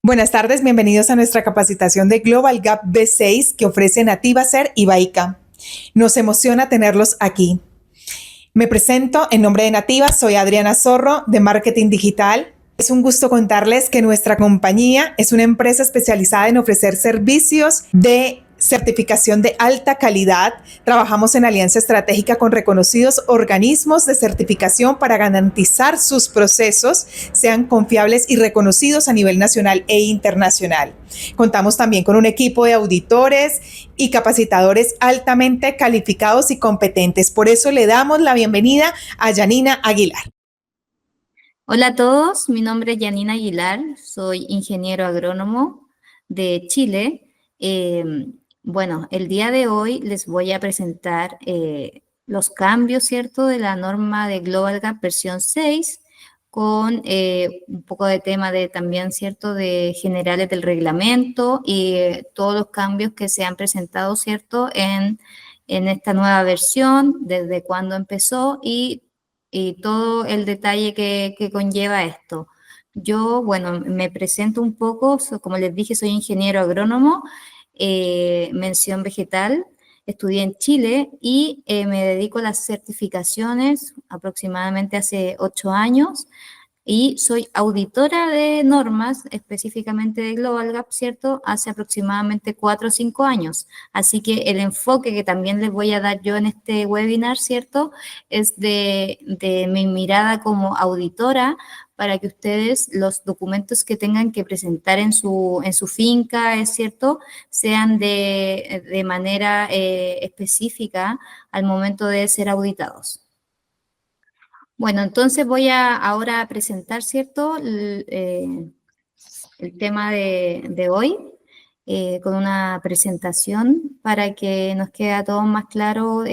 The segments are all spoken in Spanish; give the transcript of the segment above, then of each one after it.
Buenas tardes, bienvenidos a nuestra capacitación de Global Gap B6 que ofrece Nativacer y Baica. Nos emociona tenerlos aquí. Me presento en nombre de Nativa, soy Adriana Zorro de Marketing Digital. Es un gusto contarles que nuestra compañía es una empresa especializada en ofrecer servicios de certificación de alta calidad. Trabajamos en alianza estratégica con reconocidos organismos de certificación para garantizar sus procesos sean confiables y reconocidos a nivel nacional e internacional. Contamos también con un equipo de auditores y capacitadores altamente calificados y competentes. Por eso le damos la bienvenida a Yanina Aguilar. Hola a todos, mi nombre es Yanina Aguilar, soy ingeniero agrónomo de Chile. Bueno, el día de hoy les voy a presentar los cambios, ¿cierto?, de la norma de Global Gap versión 6 con un poco de tema de también, ¿cierto?, de generales del reglamento y todos los cambios que se han presentado, ¿cierto?, en esta nueva versión, desde cuándo empezó y todo el detalle que conlleva esto. Yo, bueno, me presento un poco, como les dije, soy ingeniero agrónomo, mención vegetal, estudié en Chile y me dedico a las certificaciones aproximadamente hace 8 años y soy auditora de normas, específicamente de Global Gap, ¿cierto? Hace aproximadamente 4 o 5 años. Así que el enfoque que también les voy a dar yo en este webinar, ¿cierto? Es de mi mirada como auditora para que ustedes los documentos que tengan que presentar en su finca, ¿es cierto?, sean de manera específica al momento de ser auditados. Bueno, entonces voy ahora a presentar, ¿cierto?, el tema de hoy con una presentación para que nos quede a todos más claro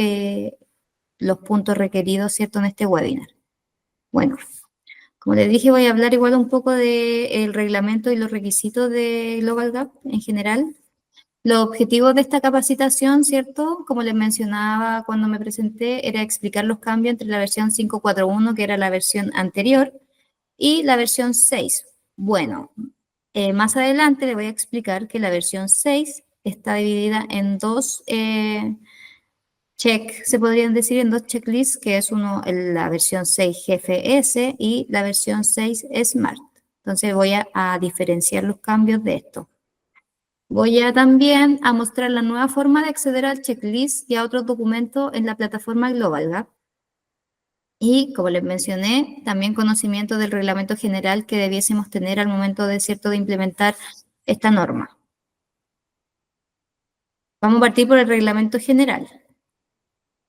los puntos requeridos, ¿cierto?, en este webinar. Bueno, como les dije, voy a hablar igual un poco del reglamento y los requisitos de Global Gap en general. Los objetivos de esta capacitación, ¿cierto?, como les mencionaba cuando me presenté, era explicar los cambios entre la versión 5.4.1, que era la versión anterior, y la versión 6. Bueno, más adelante le voy a explicar que la versión 6 está dividida en dos se podrían decir en dos checklists, que es la versión 6 GFS y la versión 6 Smart. Entonces voy a diferenciar los cambios de esto. Voy también a mostrar la nueva forma de acceder al checklist y a otros documentos en la plataforma Global Gap. Y, como les mencioné, también conocimiento del reglamento general que debiésemos tener al momento de implementar esta norma. Vamos a partir por el reglamento general.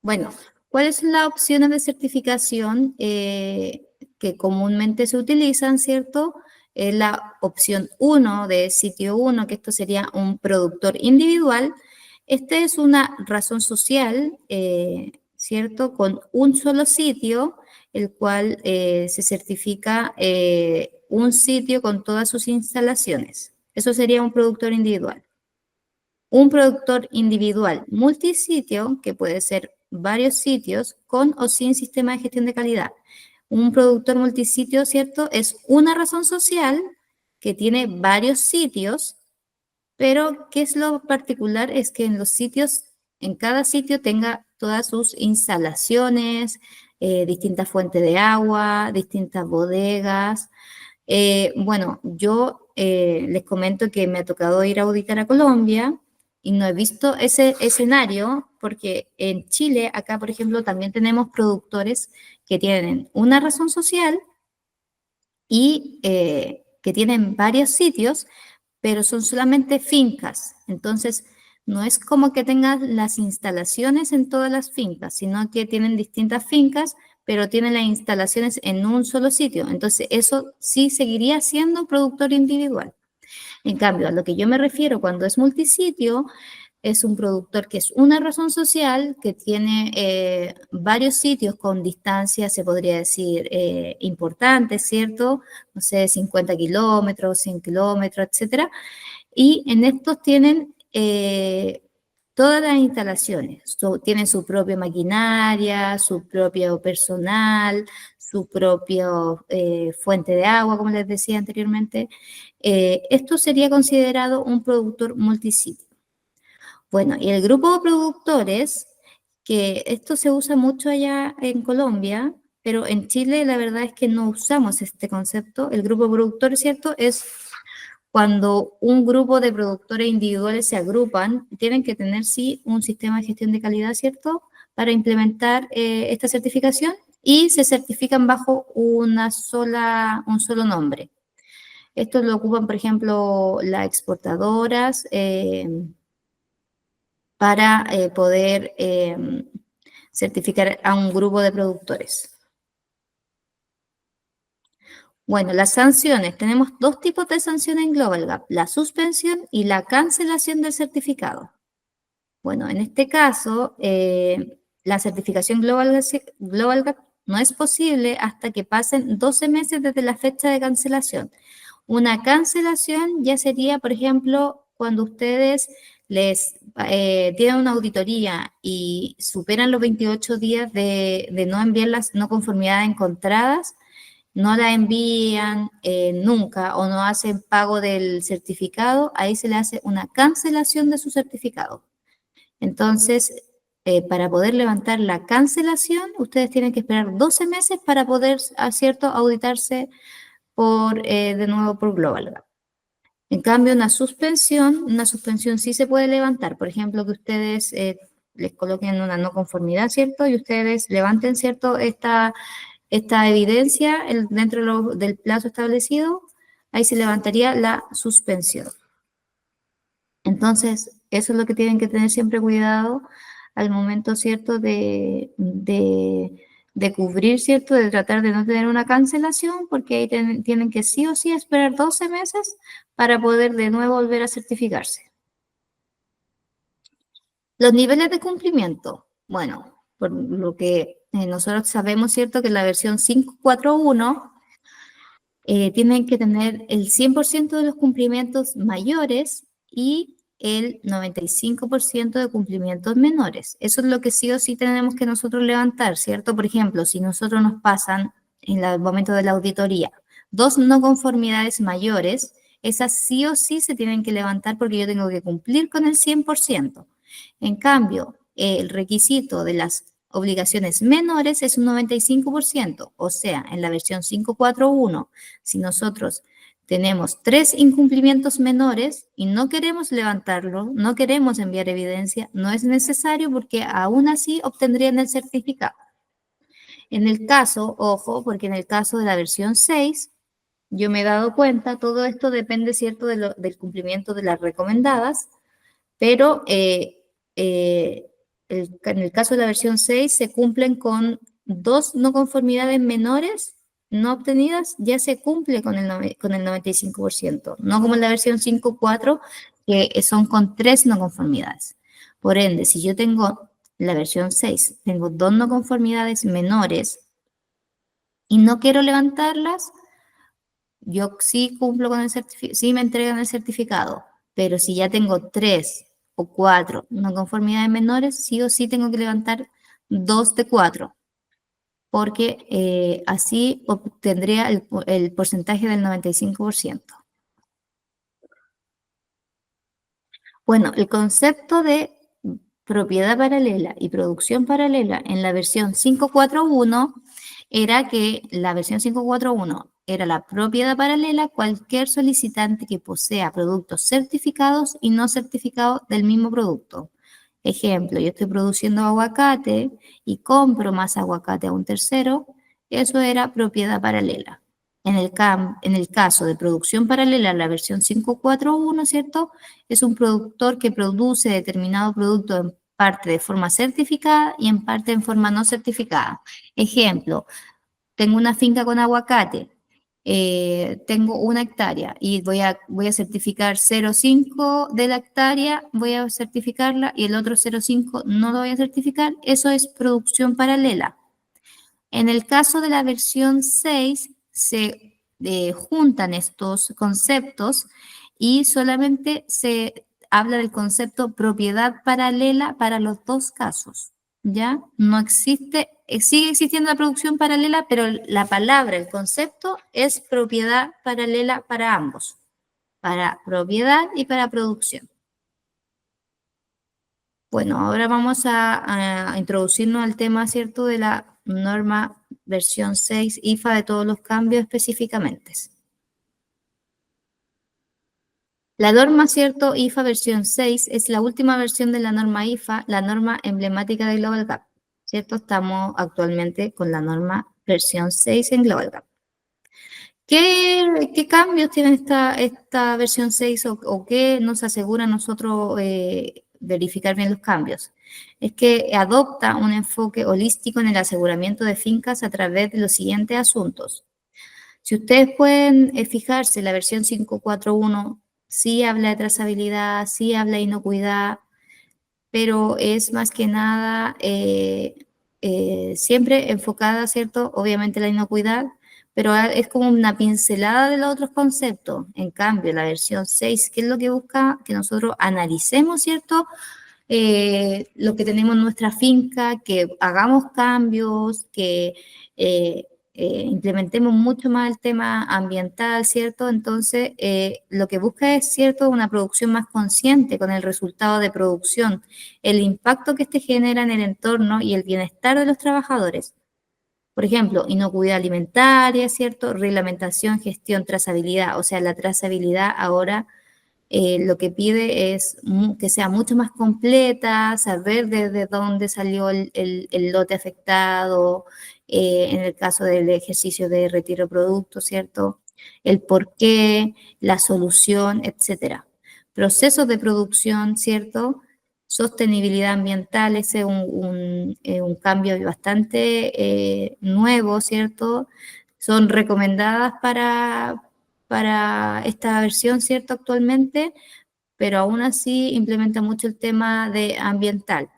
Bueno, ¿cuáles son las opciones de certificación que comúnmente se utilizan, ¿cierto? La opción 1 de sitio 1, que esto sería un productor individual. Esta es una razón social, ¿cierto?, con un solo sitio, el cual se certifica un sitio con todas sus instalaciones. Eso sería un productor individual. Un productor individual multisitio, que puede ser varios sitios con o sin sistema de gestión de calidad. Un productor multisitio, ¿cierto?, es una razón social que tiene varios sitios, pero ¿qué es lo particular? Es que en cada sitio tenga todas sus instalaciones, distintas fuentes de agua, distintas bodegas. Bueno, yo les comento que me ha tocado ir a auditar a Colombia y no he visto ese escenario porque en Chile, acá por ejemplo, también tenemos productores que tienen una razón social y que tienen varios sitios, pero son solamente fincas. Entonces, no es como que tengan las instalaciones en todas las fincas, sino que tienen distintas fincas, pero tienen las instalaciones en un solo sitio. Entonces, eso sí seguiría siendo productor individual. En cambio, a lo que yo me refiero cuando es multisitio, es un productor que es una razón social, que tiene varios sitios con distancias, se podría decir, importantes, ¿cierto? No sé, 50 kilómetros, 100 kilómetros, etcétera. Y en estos tienen todas las instalaciones. Tienen su propia maquinaria, su propio personal, su propia fuente de agua, como les decía anteriormente, esto sería considerado un productor multisitio. Bueno, y el grupo de productores, que esto se usa mucho allá en Colombia, pero en Chile la verdad es que no usamos este concepto. El grupo de productores, ¿cierto? Es cuando un grupo de productores individuales se agrupan, tienen que tener, sí, un sistema de gestión de calidad, ¿cierto?, para implementar esta certificación y se certifican bajo un solo nombre. Esto lo ocupan, por ejemplo, las exportadoras para poder certificar a un grupo de productores. Bueno, las sanciones. Tenemos dos tipos de sanciones en Global Gap, la suspensión y la cancelación del certificado. Bueno, en este caso, la certificación Global Gap no es posible hasta que pasen 12 meses desde la fecha de cancelación. Una cancelación ya sería, por ejemplo, cuando ustedes tienen una auditoría y superan los 28 días de no enviar las no conformidades encontradas, no la envían nunca o no hacen pago del certificado, ahí se le hace una cancelación de su certificado. Entonces, para poder levantar la cancelación, ustedes tienen que esperar 12 meses para poder, ¿cierto?, auditarse de nuevo por Global Gap. En cambio, una suspensión sí se puede levantar. Por ejemplo, que ustedes les coloquen una no conformidad, ¿cierto? Y ustedes levanten, ¿cierto?, esta evidencia dentro del plazo establecido, ahí se levantaría la suspensión. Entonces, eso es lo que tienen que tener siempre cuidado al momento, ¿cierto?, de cubrir, ¿cierto?, de tratar de no tener una cancelación, porque ahí tienen que sí o sí esperar 12 meses para poder de nuevo volver a certificarse. Los niveles de cumplimiento. Bueno, por lo que nosotros sabemos, ¿cierto?, que la versión 5.4.1 tienen que tener el 100% de los cumplimientos mayores y el 95% de cumplimientos menores. Eso es lo que sí o sí tenemos que nosotros levantar, ¿cierto? Por ejemplo, si nosotros nos pasan en el momento de la auditoría 2 no conformidades mayores, esas sí o sí se tienen que levantar porque yo tengo que cumplir con el 100%. En cambio, el requisito de las obligaciones menores es un 95%, o sea, en la versión 5.4.1, si nosotros tenemos 3 incumplimientos menores y no queremos levantarlo, no queremos enviar evidencia, no es necesario porque aún así obtendrían el certificado. En el caso, ojo, porque en el caso de la versión 6, yo me he dado cuenta, todo esto depende, ¿cierto?, del cumplimiento de las recomendadas, pero en el caso de la versión 6 se cumplen con 2 no conformidades menores no obtenidas, ya se cumple con el 95%, no como en la versión 5.4, que son con 3 no conformidades. Por ende, si yo tengo la versión 6, tengo 2 no conformidades menores y no quiero levantarlas, yo sí cumplo con el certificado, sí me entregan el certificado, pero si ya tengo 3 o 4 no conformidades menores, sí o sí tengo que levantar 2 de 4, porque así obtendría el porcentaje del 95%. Bueno, el concepto de propiedad paralela y producción paralela en la versión 5.4.1 era que la versión 5.4.1 era la propiedad paralela cualquier solicitante que posea productos certificados y no certificados del mismo producto. Ejemplo, yo estoy produciendo aguacate y compro más aguacate a un tercero, eso era propiedad paralela. En el caso de producción paralela, la versión 5.4.1, ¿cierto?, es un productor que produce determinado producto en parte de forma certificada y en parte en forma no certificada. Ejemplo, tengo una finca con aguacate, tengo 1 hectárea y voy a certificar 0,5 de la hectárea, voy a certificarla y el otro 0,5 no lo voy a certificar, eso es producción paralela. En el caso de la versión 6, se juntan estos conceptos y solamente se habla del concepto propiedad paralela para los dos casos, ¿ya? No existe sigue existiendo la producción paralela, pero la palabra, el concepto es propiedad paralela para ambos, para propiedad y para producción. Bueno, ahora vamos a introducirnos al tema, ¿cierto?, de la norma versión 6 IFA de todos los cambios específicamente. La norma, ¿cierto?, IFA versión 6 es la última versión de la norma IFA, la norma emblemática de Global Gap, ¿cierto? Estamos actualmente con la norma versión 6 en Global Gap. ¿Qué cambios tiene esta versión 6 o qué nos asegura a nosotros verificar bien los cambios? Es que adopta un enfoque holístico en el aseguramiento de fincas a través de los siguientes asuntos. Si ustedes pueden fijarse, la versión 541 sí habla de trazabilidad, sí habla de inocuidad, pero es más que nada siempre enfocada, ¿cierto? Obviamente la inocuidad, pero es como una pincelada de los otros conceptos. En cambio, la versión 6, ¿qué es lo que busca? Que nosotros analicemos, ¿cierto?, lo que tenemos en nuestra finca, que hagamos cambios, que implementemos mucho más el tema ambiental, ¿cierto? Entonces, lo que busca es, ¿cierto?, una producción más consciente con el resultado de producción, el impacto que este genera en el entorno y el bienestar de los trabajadores. Por ejemplo, inocuidad alimentaria, ¿cierto? Reglamentación, gestión, trazabilidad. O sea, la trazabilidad ahora lo que pide es que sea mucho más completa, saber desde dónde salió el lote afectado, en el caso del ejercicio de retiro de producto, ¿cierto? El por qué, la solución, etcétera. Procesos de producción, ¿cierto? Sostenibilidad ambiental, ese es un cambio bastante nuevo, ¿cierto? Son recomendadas para esta versión, ¿cierto?, actualmente, pero aún así implementa mucho el tema de ambiental.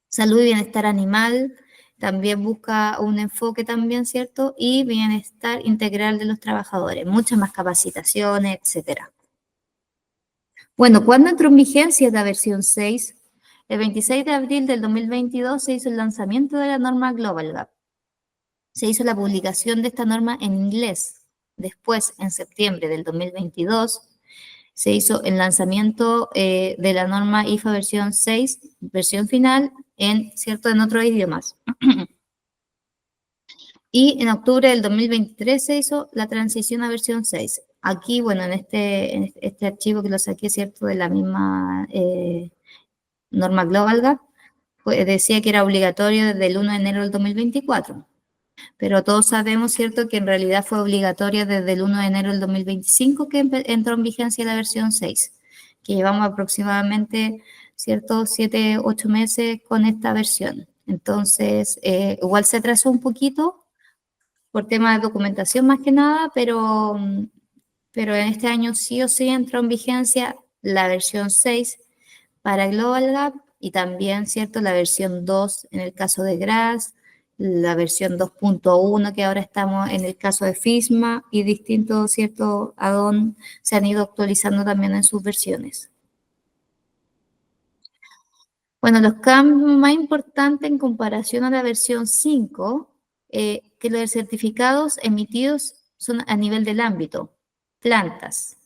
Salud y bienestar animal, también busca un enfoque también, ¿cierto? Y bienestar integral de los trabajadores, muchas más capacitaciones, etcétera. Bueno, ¿cuándo entró en vigencia la versión 6? El 26 de abril del 2022 se hizo el lanzamiento de la norma Global Gap. Se hizo la publicación de esta norma en inglés. Después, en septiembre del 2022, se hizo el lanzamiento de la norma IFA versión 6, versión final, en otros idiomas. Y en octubre del 2023 se hizo la transición a versión 6. Aquí, bueno, en este archivo que lo saqué, ¿cierto?, de la misma norma Global Gap, decía que era obligatorio desde el 1 de enero del 2024. Pero todos sabemos, ¿cierto?, que en realidad fue obligatorio desde el 1 de enero del 2025 que entró en vigencia la versión 6, que llevamos aproximadamente, ¿cierto?, 7, 8 meses con esta versión. Entonces, igual se atrasó un poquito por tema de documentación más que nada, pero en este año sí o sí entró en vigencia la versión 6 para Global Gap y también, ¿cierto?, la versión 2 en el caso de GRAS, la versión 2.1 que ahora estamos en el caso de FISMA y distintos, ¿cierto?, add-on se han ido actualizando también en sus versiones. Bueno, los cambios más importantes en comparación a la versión 5, que los certificados emitidos son a nivel del ámbito, plantas.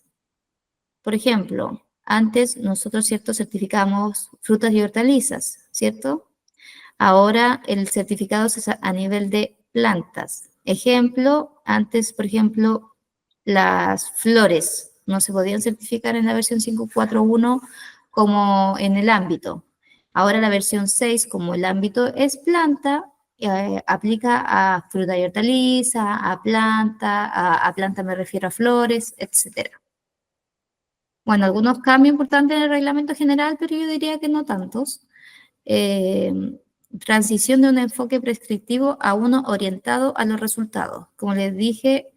Por ejemplo, antes nosotros, ¿cierto?, certificamos frutas y hortalizas, ¿cierto? Ahora el certificado es a nivel de plantas. Ejemplo, antes, por ejemplo, las flores no se podían certificar en la versión 541 como en el ámbito. Ahora la versión 6, como el ámbito es planta, aplica a fruta y hortaliza, a planta me refiero a flores, etc. Bueno, algunos cambios importantes en el reglamento general, pero yo diría que no tantos. Transición de un enfoque prescriptivo a uno orientado a los resultados. Como les dije,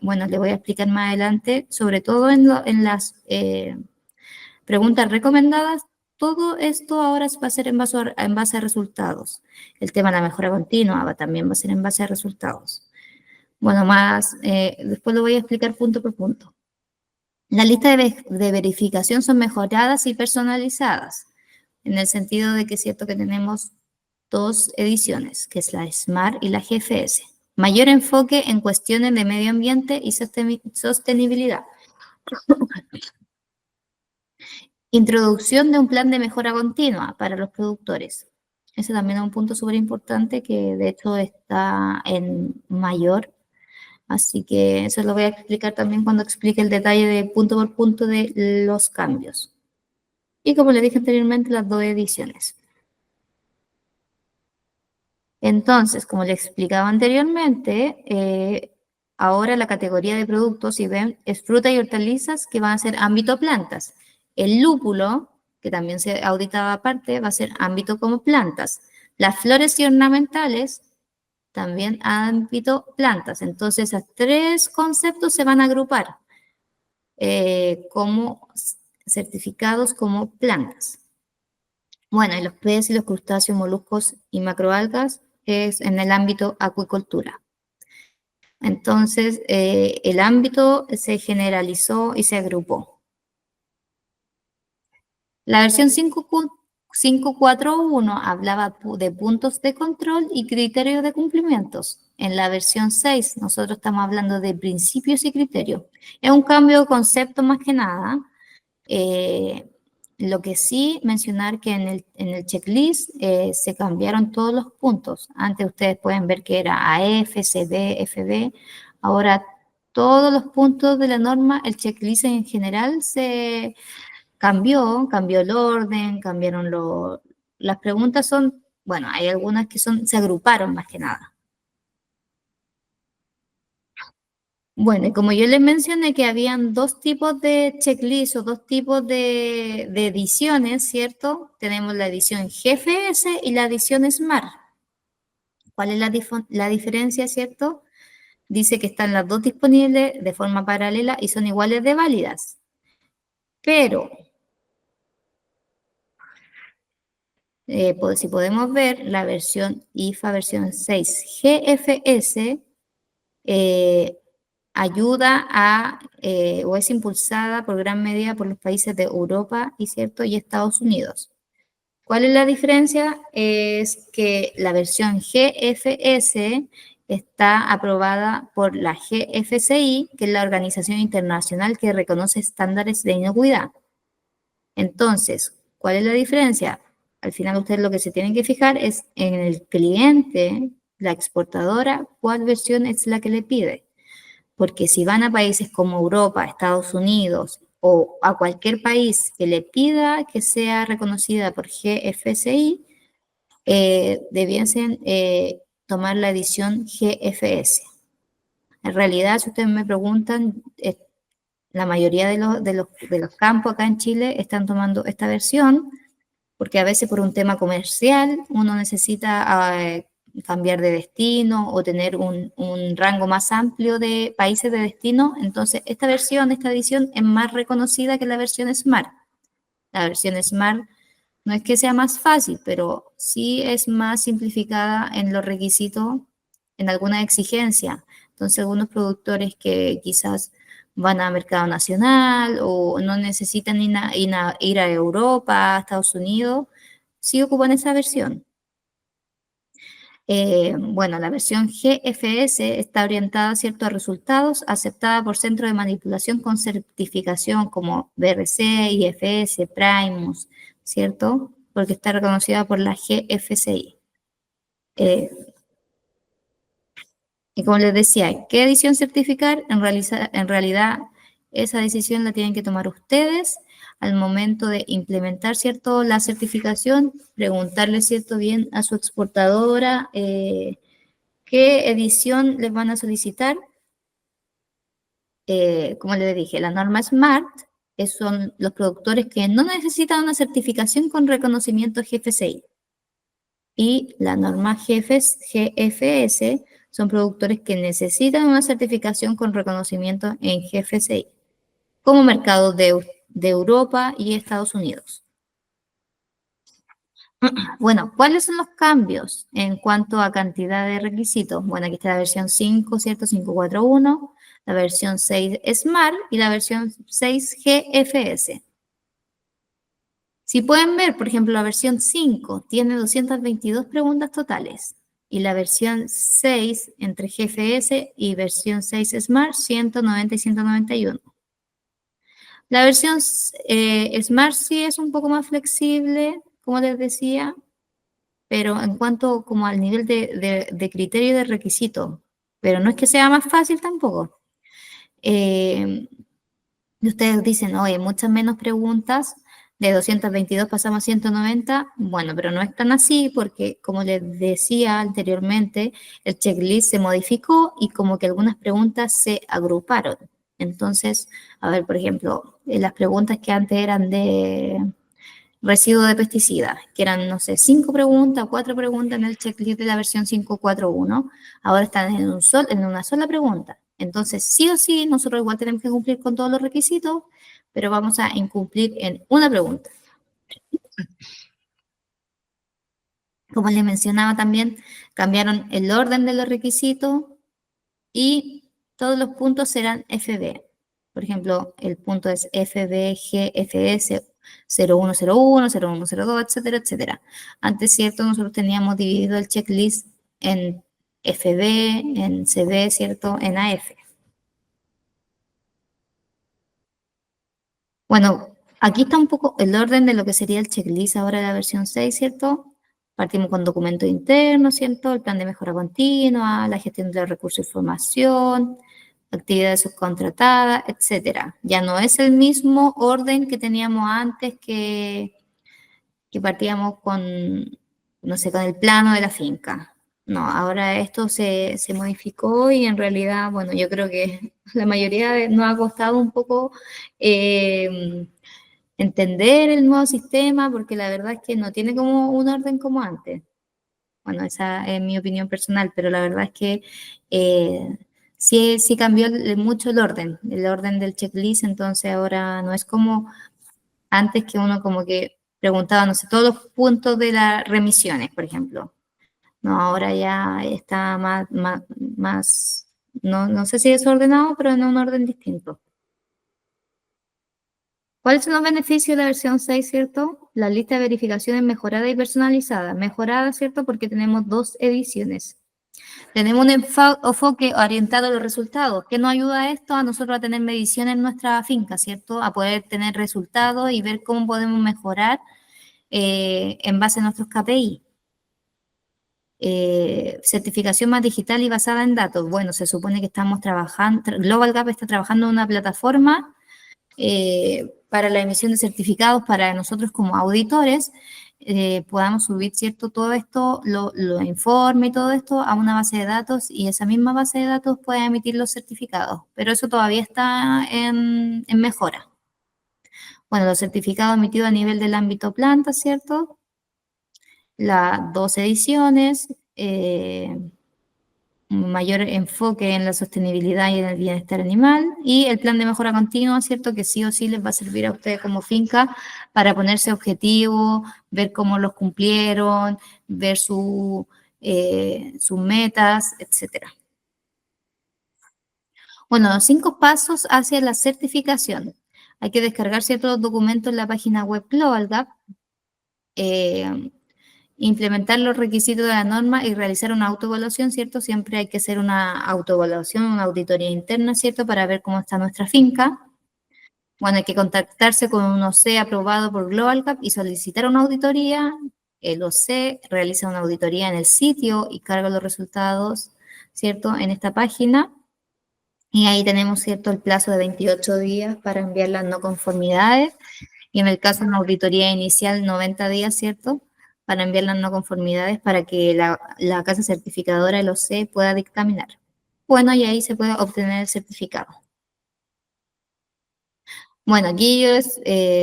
bueno, les voy a explicar más adelante, sobre todo en las preguntas recomendadas, todo esto ahora va a ser en base a resultados. El tema de la mejora continua también va a ser en base a resultados. Bueno, después lo voy a explicar punto por punto. Las listas de verificación son mejoradas y personalizadas, en el sentido de que es cierto que tenemos dos ediciones, que es la SMART y la GFS. Mayor enfoque en cuestiones de medio ambiente y sostenibilidad. Introducción de un plan de mejora continua para los productores. Ese también es un punto súper importante que de hecho está en mayor. Así que eso lo voy a explicar también cuando explique el detalle de punto por punto de los cambios. Y como les dije anteriormente, las dos ediciones. Entonces, como les explicaba anteriormente, ahora la categoría de productos, si ven, es fruta y hortalizas que van a ser ámbito plantas. El lúpulo, que también se auditaba aparte, va a ser ámbito como plantas. Las flores y ornamentales, también ámbito plantas. Entonces, esos tres conceptos se van a agrupar como certificados como plantas. Bueno, y los peces, los crustáceos, moluscos y macroalgas es en el ámbito acuicultura. Entonces, el ámbito se generalizó y se agrupó. La versión 5.4.1 hablaba de puntos de control y criterios de cumplimientos. En la versión 6, nosotros estamos hablando de principios y criterios. Es un cambio de concepto más que nada. Lo que sí mencionar que en el checklist se cambiaron todos los puntos. Antes ustedes pueden ver que era AF, CD, FB. Ahora todos los puntos de la norma, el checklist en general se cambió el orden, las preguntas son, bueno, hay algunas que se agruparon más que nada. Bueno, y como yo les mencioné que habían dos tipos de checklist o dos tipos de ediciones, ¿cierto? Tenemos la edición GFS y la edición SMART. ¿Cuál es la diferencia, cierto? Dice que están las dos disponibles de forma paralela y son iguales de válidas. Pero, si podemos ver, la versión IFA versión 6 GFS ayuda o es impulsada por gran medida por los países de Europa y Estados Unidos. ¿Cuál es la diferencia? Es que la versión GFS está aprobada por la GFCI, que es la organización internacional que reconoce estándares de inocuidad. Entonces, ¿cuál es la diferencia? Al final ustedes lo que se tienen que fijar es en el cliente, la exportadora, cuál versión es la que le pide. Porque si van a países como Europa, Estados Unidos o a cualquier país que le pida que sea reconocida por GFCI, debiesen tomar la edición GFS. En realidad, si ustedes me preguntan, la mayoría de los campos acá en Chile están tomando esta versión porque a veces por un tema comercial uno necesita cambiar de destino o tener un rango más amplio de países de destino. Entonces, esta edición es más reconocida que la versión Smart. La versión Smart no es que sea más fácil, pero sí es más simplificada en los requisitos, en alguna exigencia. Entonces, algunos productores que quizás van a mercado nacional o no necesitan ir a Europa, a Estados Unidos, sí ocupan esa versión. Bueno, la versión GFS está orientada, ¿cierto?, a resultados aceptada por centros de manipulación con certificación como BRC, IFS, Primus, ¿cierto? Porque está reconocida por la GFCI. Y como les decía, ¿qué edición certificar? En realidad, esa decisión la tienen que tomar ustedes al momento de implementar, ¿cierto?, la certificación, preguntarle, ¿cierto?, bien a su exportadora qué edición les van a solicitar. Como les dije, la norma SMART son los productores que no necesitan una certificación con reconocimiento GFCI. Y la norma GFS son productores que necesitan una certificación con reconocimiento en GFCI, como mercados de Europa y Estados Unidos. Bueno, ¿cuáles son los cambios en cuanto a cantidad de requisitos? Bueno, aquí está la versión 5, ¿cierto? 541, la versión 6 SMART y la versión 6 GFS. Si pueden ver, por ejemplo, la versión 5 tiene 222 preguntas totales y la versión 6 entre GFS y versión 6 Smart 190 y 191. La versión Smart sí es un poco más flexible, como les decía, pero en cuanto como al nivel de criterio de requisito, pero no es que sea más fácil tampoco. Y ustedes dicen, oye, muchas menos preguntas, de 222 pasamos a 190, bueno, pero no es tan así porque, como les decía anteriormente, el checklist se modificó y como que algunas preguntas se agruparon. Entonces, a ver, por ejemplo, las preguntas que antes eran de residuo de pesticidas, que eran, no sé, 5 preguntas, 4 preguntas en el checklist de la versión 541, ahora están en una sola pregunta. Entonces, sí o sí, nosotros igual tenemos que cumplir con todos los requisitos, pero vamos a incumplir en una pregunta. Como les mencionaba también, cambiaron el orden de los requisitos y todos los puntos serán FB. Por ejemplo, el punto es FB, GFS 0101, 0102, etcétera, etcétera. Antes, ¿cierto? Nosotros teníamos dividido el checklist en FB, en CB, ¿cierto? En AF. Bueno, aquí está un poco el orden de lo que sería el checklist ahora de la versión 6, ¿cierto? Partimos con documentos internos, ¿cierto? El plan de mejora continua, la gestión de los recursos de información, actividades subcontratadas, etcétera. Ya no es el mismo orden que teníamos antes que partíamos con, no sé, con el plano de la finca. No, ahora esto se modificó y en realidad, bueno, yo creo que la mayoría nos ha costado un poco entender el nuevo sistema porque la verdad es que no tiene como un orden como antes. Bueno, esa es mi opinión personal, pero la verdad es que sí cambió mucho el orden del checklist, entonces ahora no es como antes que uno como que preguntaba, no sé, todos los puntos de las remisiones, por ejemplo. No, ahora ya está más no sé si desordenado, pero en un orden distinto. ¿Cuáles son los beneficios de la versión 6, cierto? La lista de verificaciones mejorada y personalizada. Mejorada, ¿cierto? Porque tenemos 2 ediciones. Tenemos un enfoque orientado a los resultados. ¿Qué nos ayuda a esto? A nosotros a tener mediciones en nuestra finca, ¿cierto? A poder tener resultados y ver cómo podemos mejorar en base a nuestros KPI. Certificación más digital y basada en datos. Bueno, se supone que estamos trabajando, Global Gap está trabajando en una plataforma para la emisión de certificados para nosotros como auditores, podamos subir, ¿cierto? Todo esto, lo informe y todo esto a una base de datos y esa misma base de datos puede emitir los certificados, pero eso todavía está en mejora. Bueno, los certificados emitidos a nivel del ámbito planta, ¿cierto? Las 2 ediciones, un mayor enfoque en la sostenibilidad y en el bienestar animal y el plan de mejora continua, ¿cierto? Que sí o sí les va a servir a ustedes como finca para ponerse objetivos, ver cómo los cumplieron, ver sus metas, etcétera. Bueno, los 5 pasos hacia la certificación. Hay que descargar ciertos documentos en la página web Global Gap, implementar los requisitos de la norma y realizar una autoevaluación, ¿cierto? Siempre hay que hacer una autoevaluación, una auditoría interna, ¿cierto? Para ver cómo está nuestra finca. Bueno, hay que contactarse con un OC aprobado por GlobalCap y solicitar una auditoría. El OC realiza una auditoría en el sitio y carga los resultados, ¿cierto? En esta página. Y ahí tenemos, ¿cierto? El plazo de 28 días para enviar las no conformidades. Y en el caso de una auditoría inicial, 90 días, ¿cierto? Para enviar las no conformidades para que la casa certificadora, el OC, pueda dictaminar. Bueno, y ahí se puede obtener el certificado. Bueno, aquí yo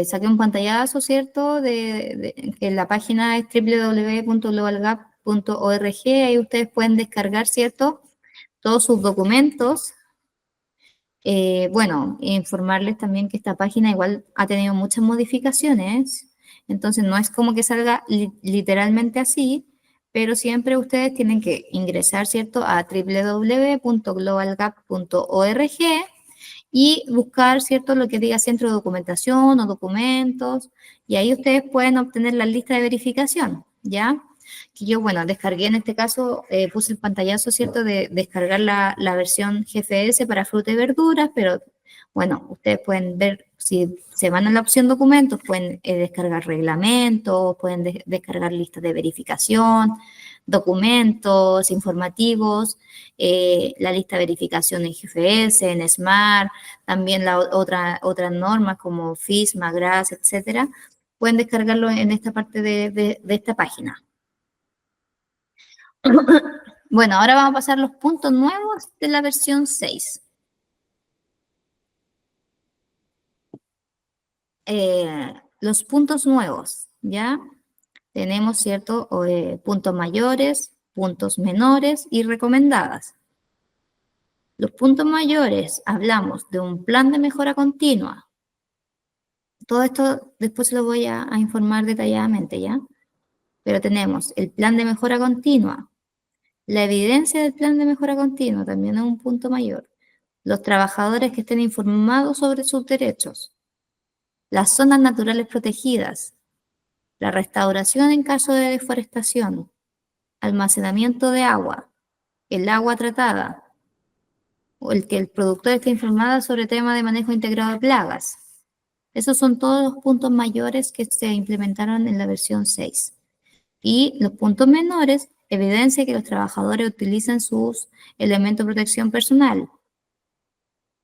saqué un pantallazo, ¿cierto? Que la página es www.globalgap.org. Ahí ustedes pueden descargar, ¿cierto? Todos sus documentos. Bueno, informarles también que esta página igual ha tenido muchas modificaciones, entonces no es como que salga literalmente así, pero siempre ustedes tienen que ingresar, ¿cierto?, a www.globalgap.org y buscar, ¿cierto?, lo que diga centro de documentación o documentos, y ahí ustedes pueden obtener la lista de verificación, ¿ya? Que yo, bueno, descargué en este caso, puse el pantallazo, ¿cierto?, de descargar la versión GFS para fruta y verduras, pero bueno, ustedes pueden ver, si se van a la opción documentos, pueden descargar reglamentos, pueden descargar listas de verificación, documentos informativos, la lista de verificación en GFS, en SMART, también otras normas como FISMA, GRAS, etcétera, pueden descargarlo en esta parte de esta página. Bueno, ahora vamos a pasar los puntos nuevos de la versión 6. Los puntos nuevos, ¿ya? Tenemos, ¿cierto? Puntos mayores, puntos menores y recomendadas. Los puntos mayores, hablamos de un plan de mejora continua. Todo esto después se lo voy a informar detalladamente, ¿ya? Pero tenemos el plan de mejora continua. La evidencia del plan de mejora continua también es un punto mayor. Los trabajadores que estén informados sobre sus derechos. Las zonas naturales protegidas. La restauración en caso de deforestación. Almacenamiento de agua. El agua tratada. O el que el productor esté informado sobre temas de manejo integrado de plagas. Esos son todos los puntos mayores que se implementaron en la versión 6. Y los puntos menores, evidencia que los trabajadores utilizan sus elementos de protección personal.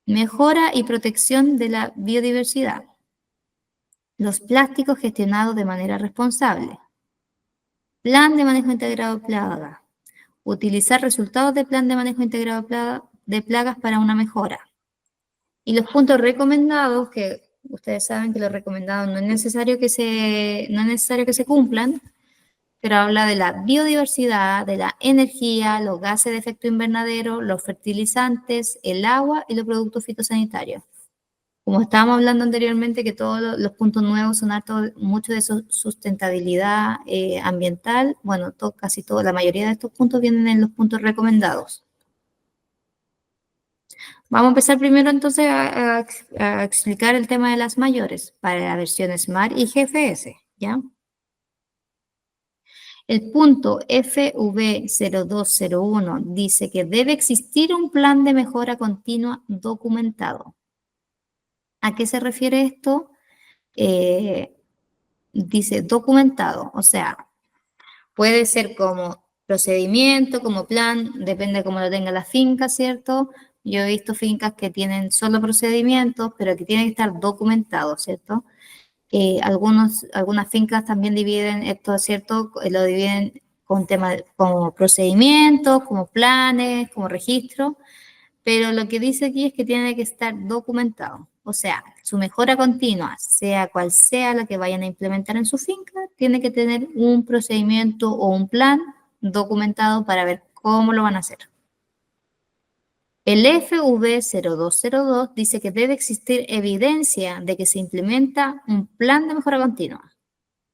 Mejora y protección de la biodiversidad. Los plásticos gestionados de manera responsable. Plan de manejo integrado de plagas. Utilizar resultados del plan de manejo integrado de plagas para una mejora. Y los puntos recomendados, que ustedes saben que los recomendados no es necesario que se cumplan, pero habla de la biodiversidad, de la energía, los gases de efecto invernadero, los fertilizantes, el agua y los productos fitosanitarios. Como estábamos hablando anteriormente, que todos los puntos nuevos son mucho de sustentabilidad ambiental, bueno, casi todo, la mayoría de estos puntos vienen en los puntos recomendados. Vamos a empezar primero entonces a explicar el tema de las mayores para la versión SMART y GFS, ¿ya? El punto FV0201 dice que debe existir un plan de mejora continua documentado. ¿A qué se refiere esto? Dice documentado, o sea, puede ser como procedimiento, como plan, depende de cómo lo tenga la finca, ¿cierto? Yo he visto fincas que tienen solo procedimientos, pero que tienen que estar documentados, ¿cierto? Algunas fincas también dividen esto, ¿cierto? Lo dividen con temas como procedimientos, como planes, como registro, pero lo que dice aquí es que tiene que estar documentado. O sea, su mejora continua, sea cual sea la que vayan a implementar en su finca, tiene que tener un procedimiento o un plan documentado para ver cómo lo van a hacer. El FV0202 dice que debe existir evidencia de que se implementa un plan de mejora continua.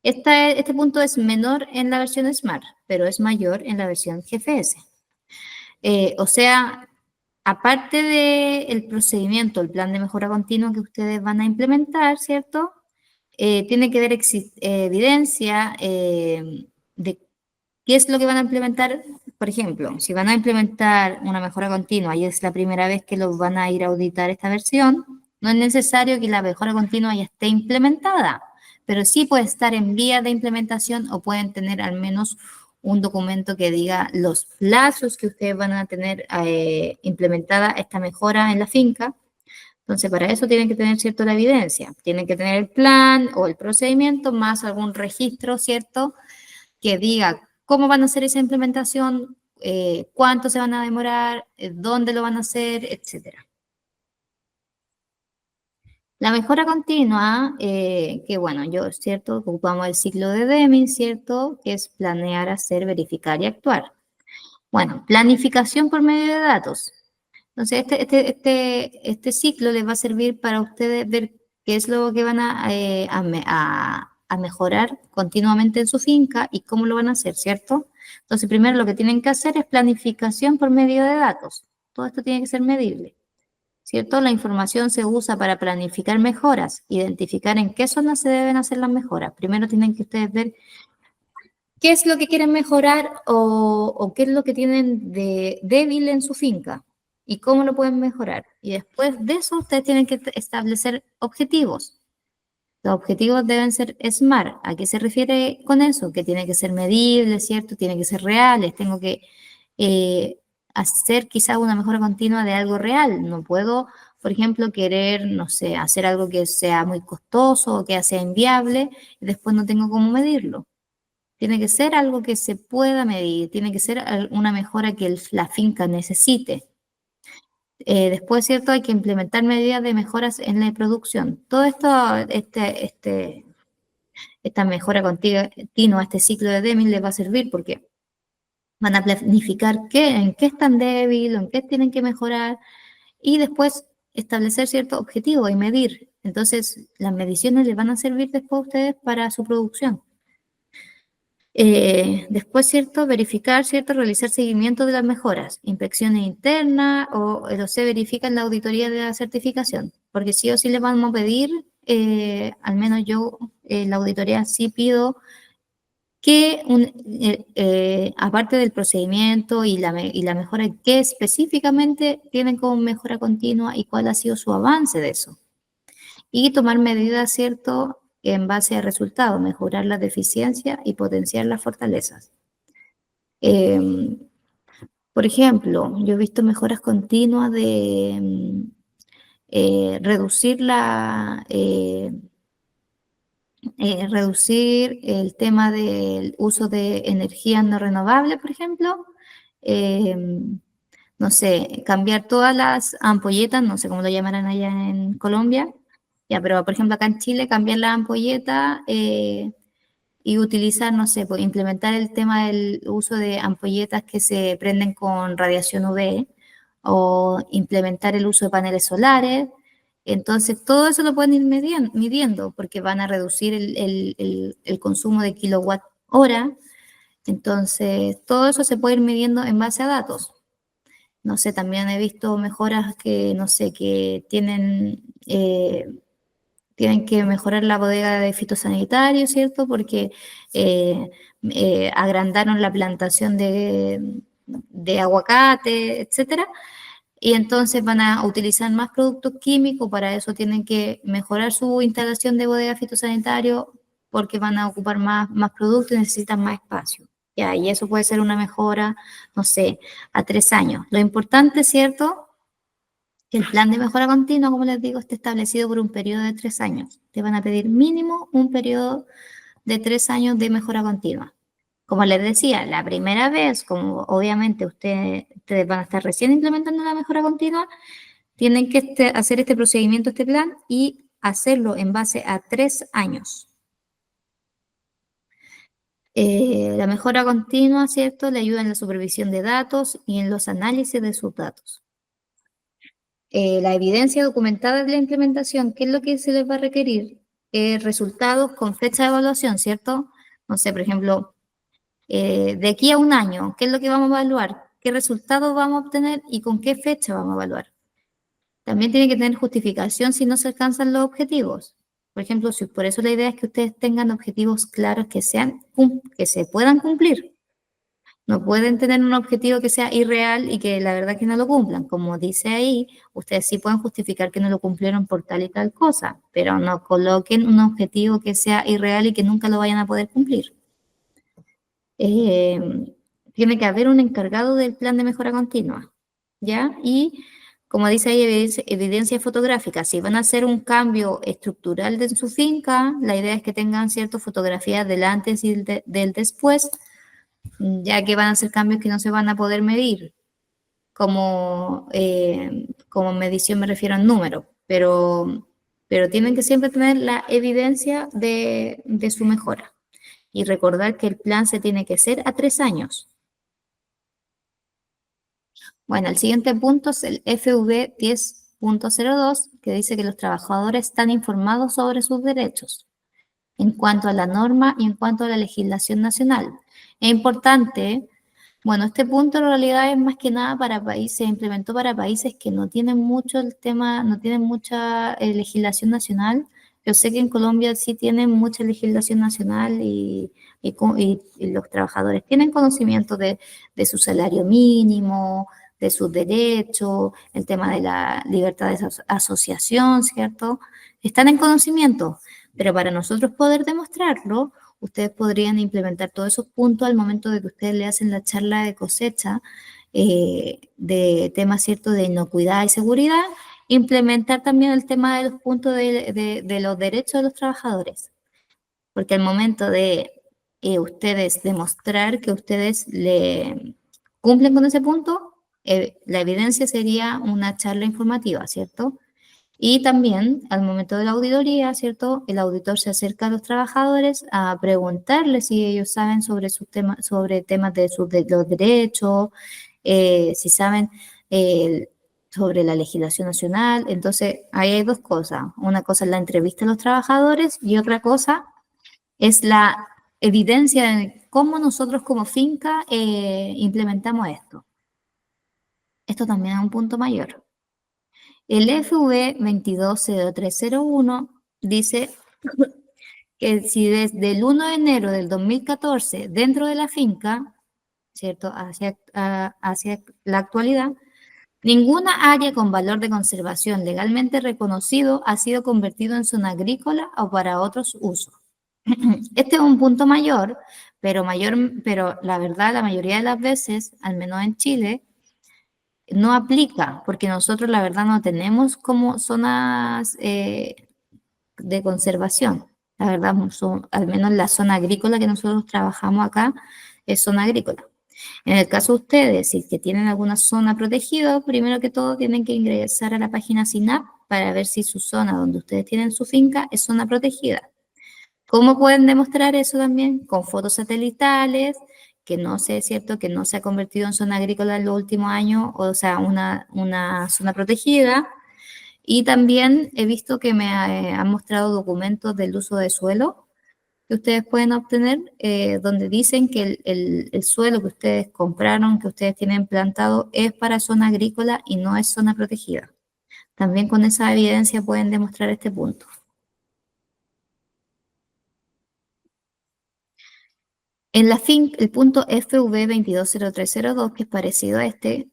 Este punto es menor en la versión SMART, pero es mayor en la versión GFS. O sea, aparte del procedimiento, el plan de mejora continua que ustedes van a implementar, ¿cierto? Tiene que haber evidencia de qué es lo que van a implementar. Por ejemplo, si van a implementar una mejora continua y es la primera vez que los van a ir a auditar esta versión, no es necesario que la mejora continua ya esté implementada, pero sí puede estar en vía de implementación o pueden tener al menos un documento que diga los plazos que ustedes van a tener implementada esta mejora en la finca. Entonces, para eso tienen que tener, ¿cierto?, la evidencia. Tienen que tener el plan o el procedimiento más algún registro, ¿cierto?, que diga cómo van a hacer esa implementación, cuánto se van a demorar, dónde lo van a hacer, etc. La mejora continua, que bueno, ¿cierto?, ocupamos el ciclo de Deming, ¿cierto?, que es planear, hacer, verificar y actuar. Bueno, planificación por medio de datos. Entonces, este ciclo les va a servir para ustedes ver qué es lo que van a mejorar continuamente en su finca y cómo lo van a hacer, ¿cierto? Entonces, primero lo que tienen que hacer es planificación por medio de datos. Todo esto tiene que ser medible. ¿cierto? La información se usa para planificar mejoras, identificar en qué zonas se deben hacer las mejoras. Primero tienen que ustedes ver qué es lo que quieren mejorar o qué es lo que tienen de débil en su finca y cómo lo pueden mejorar. Y después de eso ustedes tienen que establecer objetivos. Los objetivos deben ser SMART. ¿A qué se refiere con eso? Que tiene que ser medible, ¿cierto? Tiene que ser reales. Tengo que hacer quizá una mejora continua de algo real. No puedo, por ejemplo, querer, no sé, hacer algo que sea muy costoso o que sea inviable y después no tengo cómo medirlo. Tiene que ser algo que se pueda medir, tiene que ser una mejora que la finca necesite. Después, ¿cierto? Hay que implementar medidas de mejoras en la producción. Todo esto, esta mejora continua, este ciclo de Deming les va a servir porque van a planificar en qué están débiles, en qué tienen que mejorar y después establecer ciertos objetivos y medir. Entonces, las mediciones les van a servir después a ustedes para su producción. Después, ¿cierto? Verificar, ¿cierto? Realizar seguimiento de las mejoras, inspecciones internas o se verifica en la auditoría de la certificación, porque sí o sí les vamos a pedir, al menos yo, la auditoría sí pido que, aparte del procedimiento y la mejora, ¿qué específicamente tienen como mejora continua y cuál ha sido su avance de eso? Y tomar medidas, ¿cierto?, en base a resultados, mejorar la deficiencia y potenciar las fortalezas. Por ejemplo, yo he visto mejoras continuas de reducir el tema del uso de energías no renovables, por ejemplo. No sé, cambiar todas las ampolletas, no sé cómo lo llamarán allá en Colombia, ya, pero por ejemplo acá en Chile cambiar la ampolleta y utilizar, no sé, pues implementar el tema del uso de ampolletas que se prenden con radiación UV o implementar el uso de paneles solares. Entonces, todo eso lo pueden ir midiendo porque van a reducir el consumo de kilowatt hora. Entonces, todo eso se puede ir midiendo en base a datos. No sé, también he visto mejoras que, no sé, que tienen que mejorar la bodega de fitosanitarios, ¿cierto? Porque agrandaron la plantación de aguacate, etcétera. Y entonces van a utilizar más productos químicos, para eso tienen que mejorar su instalación de bodega fitosanitario porque van a ocupar más productos y necesitan más espacio. Ya, y eso puede ser una mejora, no sé, a 3 años. Lo importante, ¿cierto? Que el plan de mejora continua, como les digo, esté establecido por un periodo de 3 años. Te van a pedir mínimo un periodo de 3 años de mejora continua. Como les decía, la primera vez, como obviamente ustedes van a estar recién implementando la mejora continua, tienen que hacer este procedimiento, este plan, y hacerlo en base a 3 años. La mejora continua, ¿cierto? Le ayuda en la supervisión de datos y en los análisis de sus datos. La evidencia documentada de la implementación, ¿qué es lo que se les va a requerir? Resultados con fecha de evaluación, ¿cierto? No sé, por ejemplo, de aquí a un año, ¿qué es lo que vamos a evaluar? ¿Qué resultados vamos a obtener y con qué fecha vamos a evaluar? También tiene que tener justificación si no se alcanzan los objetivos. Por ejemplo, por eso la idea es que ustedes tengan objetivos claros que se puedan cumplir. No pueden tener un objetivo que sea irreal y que la verdad que no lo cumplan. Como dice ahí, ustedes sí pueden justificar que no lo cumplieron por tal y tal cosa, pero no coloquen un objetivo que sea irreal y que nunca lo vayan a poder cumplir. Tiene que haber un encargado del plan de mejora continua, ¿ya? Y como dice ahí, evidencia fotográfica. Si van a hacer un cambio estructural de su finca, la idea es que tengan ciertas fotografías del antes y del después, ya que van a ser cambios que no se van a poder medir. Como medición me refiero al número, pero tienen que siempre tener la evidencia de su mejora. Y recordar que el plan se tiene que hacer a 3 años. Bueno, el siguiente punto es el FV 10.02, que dice que los trabajadores están informados sobre sus derechos en cuanto a la norma y en cuanto a la legislación nacional. Es importante Bueno, este punto en realidad es más que nada para países, se implementó para países que no tienen mucho el tema, no tienen mucha legislación nacional. Yo sé que en Colombia sí tienen mucha legislación nacional y los trabajadores tienen conocimiento de su salario mínimo, de sus derechos, el tema de la libertad de asociación, ¿cierto? Están en conocimiento, pero para nosotros poder demostrarlo, ustedes podrían implementar todos esos puntos al momento de que ustedes le hacen la charla de cosecha de temas, ¿cierto?, de inocuidad y seguridad, implementar también el tema de los puntos de los derechos de los trabajadores, porque al momento de ustedes demostrar que ustedes le cumplen con ese punto, la evidencia sería una charla informativa, ¿cierto? Y también al momento de la auditoría, ¿cierto? El auditor se acerca a los trabajadores a preguntarles si ellos saben sobre sus temas, sobre temas de los derechos, si saben eh, sobre la legislación nacional. Entonces, ahí hay dos cosas. Una cosa es la entrevista a los trabajadores y otra cosa es la evidencia de cómo nosotros como finca implementamos esto. Esto también es un punto mayor. El FV 220301 dice que si desde el 1 de enero del 2014 dentro de la finca, ¿cierto? Hacia la actualidad, ninguna área con valor de conservación legalmente reconocido ha sido convertido en zona agrícola o para otros usos. Este es un punto pero la verdad, la mayoría de las veces, al menos en Chile, no aplica, porque nosotros la verdad no tenemos como zonas de conservación. La verdad, al menos la zona agrícola que nosotros trabajamos acá es zona agrícola. En el caso de ustedes, si que tienen alguna zona protegida, primero que todo tienen que ingresar a la página SINAP para ver si su zona donde ustedes tienen su finca es zona protegida. ¿Cómo pueden demostrar eso también? Con fotos satelitales, que no sé, es cierto, que no se ha convertido en zona agrícola en los últimos años, o sea, una zona protegida. Y también he visto que me han mostrado documentos del uso de suelo que ustedes pueden obtener, donde dicen que el suelo que ustedes compraron, que ustedes tienen plantado, es para zona agrícola y no es zona protegida. También con esa evidencia pueden demostrar este punto. En la finca, el punto FV 220302, que es parecido a este,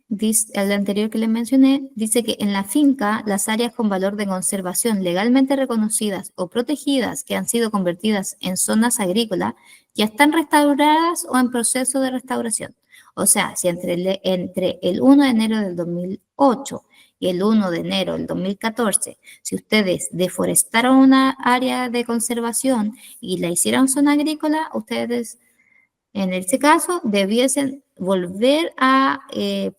al anterior que les mencioné, dice que en la finca las áreas con valor de conservación legalmente reconocidas o protegidas que han sido convertidas en zonas agrícolas ya están restauradas o en proceso de restauración. O sea, si entre el 1 de enero del 2008 y el 1 de enero del 2014, si ustedes deforestaron una área de conservación y la hicieron zona agrícola, ustedes en este caso, debiesen volver a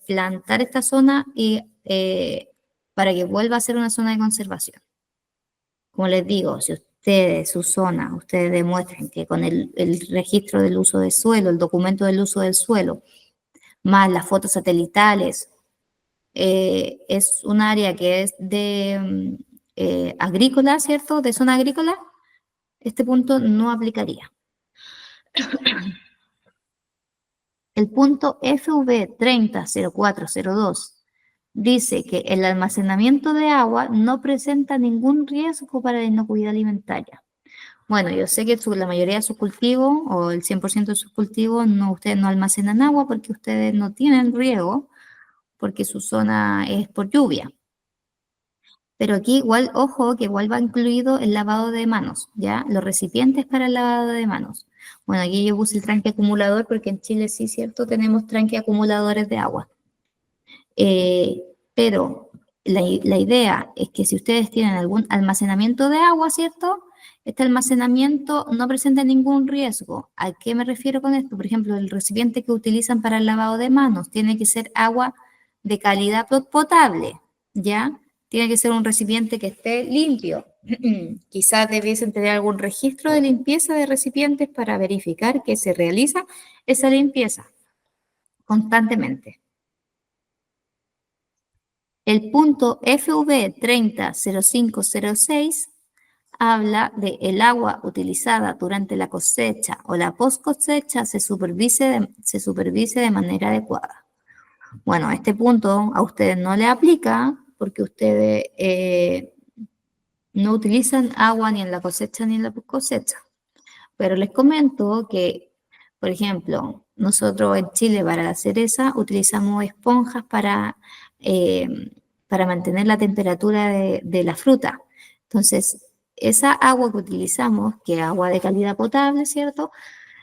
plantar esta zona para que vuelva a ser una zona de conservación. Como les digo, si ustedes, su zona, ustedes demuestran que con el registro del uso del suelo, el documento del uso del suelo, más las fotos satelitales, es un área que es de agrícola, ¿cierto? De zona agrícola, este punto no aplicaría. El punto FV 300402 dice que el almacenamiento de agua no presenta ningún riesgo para la inocuidad alimentaria. Bueno, yo sé que la mayoría de sus cultivos, o el 100% de sus cultivos, ustedes no almacenan agua porque ustedes no tienen riego, porque su zona es por lluvia. Pero aquí igual, ojo, que igual va incluido el lavado de manos, ¿ya? Los recipientes para el lavado de manos. Bueno, aquí yo puse el tranque acumulador porque en Chile sí, ¿cierto? Tenemos tranque acumuladores de agua. Pero la idea es que si ustedes tienen algún almacenamiento de agua, ¿cierto? Este almacenamiento no presenta ningún riesgo. ¿A qué me refiero con esto? Por ejemplo, el recipiente que utilizan para el lavado de manos tiene que ser agua de calidad potable, ¿ya? Tiene que ser un recipiente que esté limpio. Quizás debiesen tener algún registro de limpieza de recipientes para verificar que se realiza esa limpieza constantemente. El punto FV 300506 habla de el agua utilizada durante la cosecha o la post cosecha se supervise de manera adecuada. Bueno, este punto a ustedes no le aplica porque ustedes no utilizan agua ni en la cosecha ni en la post cosecha. Pero les comento que, por ejemplo, nosotros en Chile para la cereza utilizamos esponjas eh, para mantener la temperatura de la fruta. Entonces, esa agua que utilizamos, que es agua de calidad potable, ¿cierto?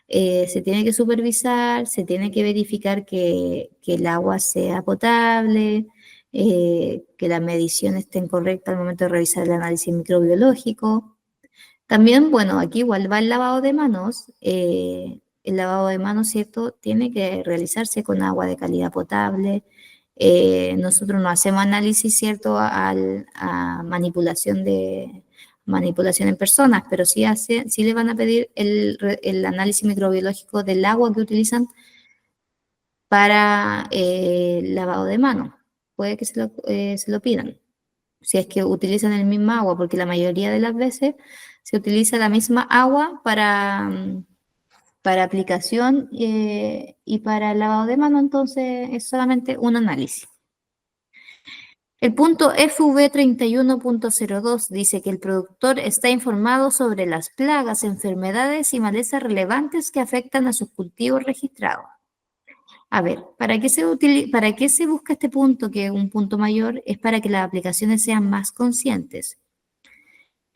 Se tiene que supervisar, se tiene que verificar que el agua sea potable, que las mediciones estén correctas al momento de revisar el análisis microbiológico. También, bueno, aquí igual va el lavado de manos. El lavado de manos, ¿cierto? Tiene que realizarse con agua de calidad potable. Nosotros no hacemos análisis, ¿cierto? A manipulación en personas, pero sí le van a pedir el análisis microbiológico del agua que utilizan para lavado de manos. Puede que se lo pidan si es que utilizan el mismo agua, porque la mayoría de las veces se utiliza la misma agua para aplicación y para lavado de mano, entonces es solamente un análisis. El punto FV31.02 dice que el productor está informado sobre las plagas, enfermedades y malezas relevantes que afectan a sus cultivos registrados. A ver, ¿para qué se busca este punto, que es un punto mayor? Es para que las aplicaciones sean más conscientes.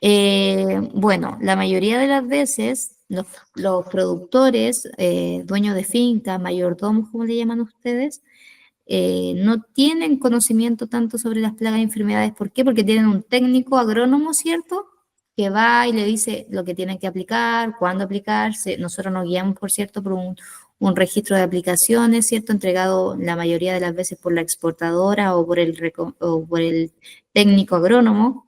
Bueno, la mayoría de las veces los productores, dueños de finca, mayordomos, como le llaman ustedes, no tienen conocimiento tanto sobre las plagas y enfermedades. ¿Por qué? Porque tienen un técnico agrónomo, ¿cierto? Que va y le dice lo que tienen que aplicar, cuándo aplicarse. Nosotros nos guiamos, por cierto, por un registro de aplicaciones, ¿cierto? Entregado la mayoría de las veces por la exportadora o por el técnico agrónomo.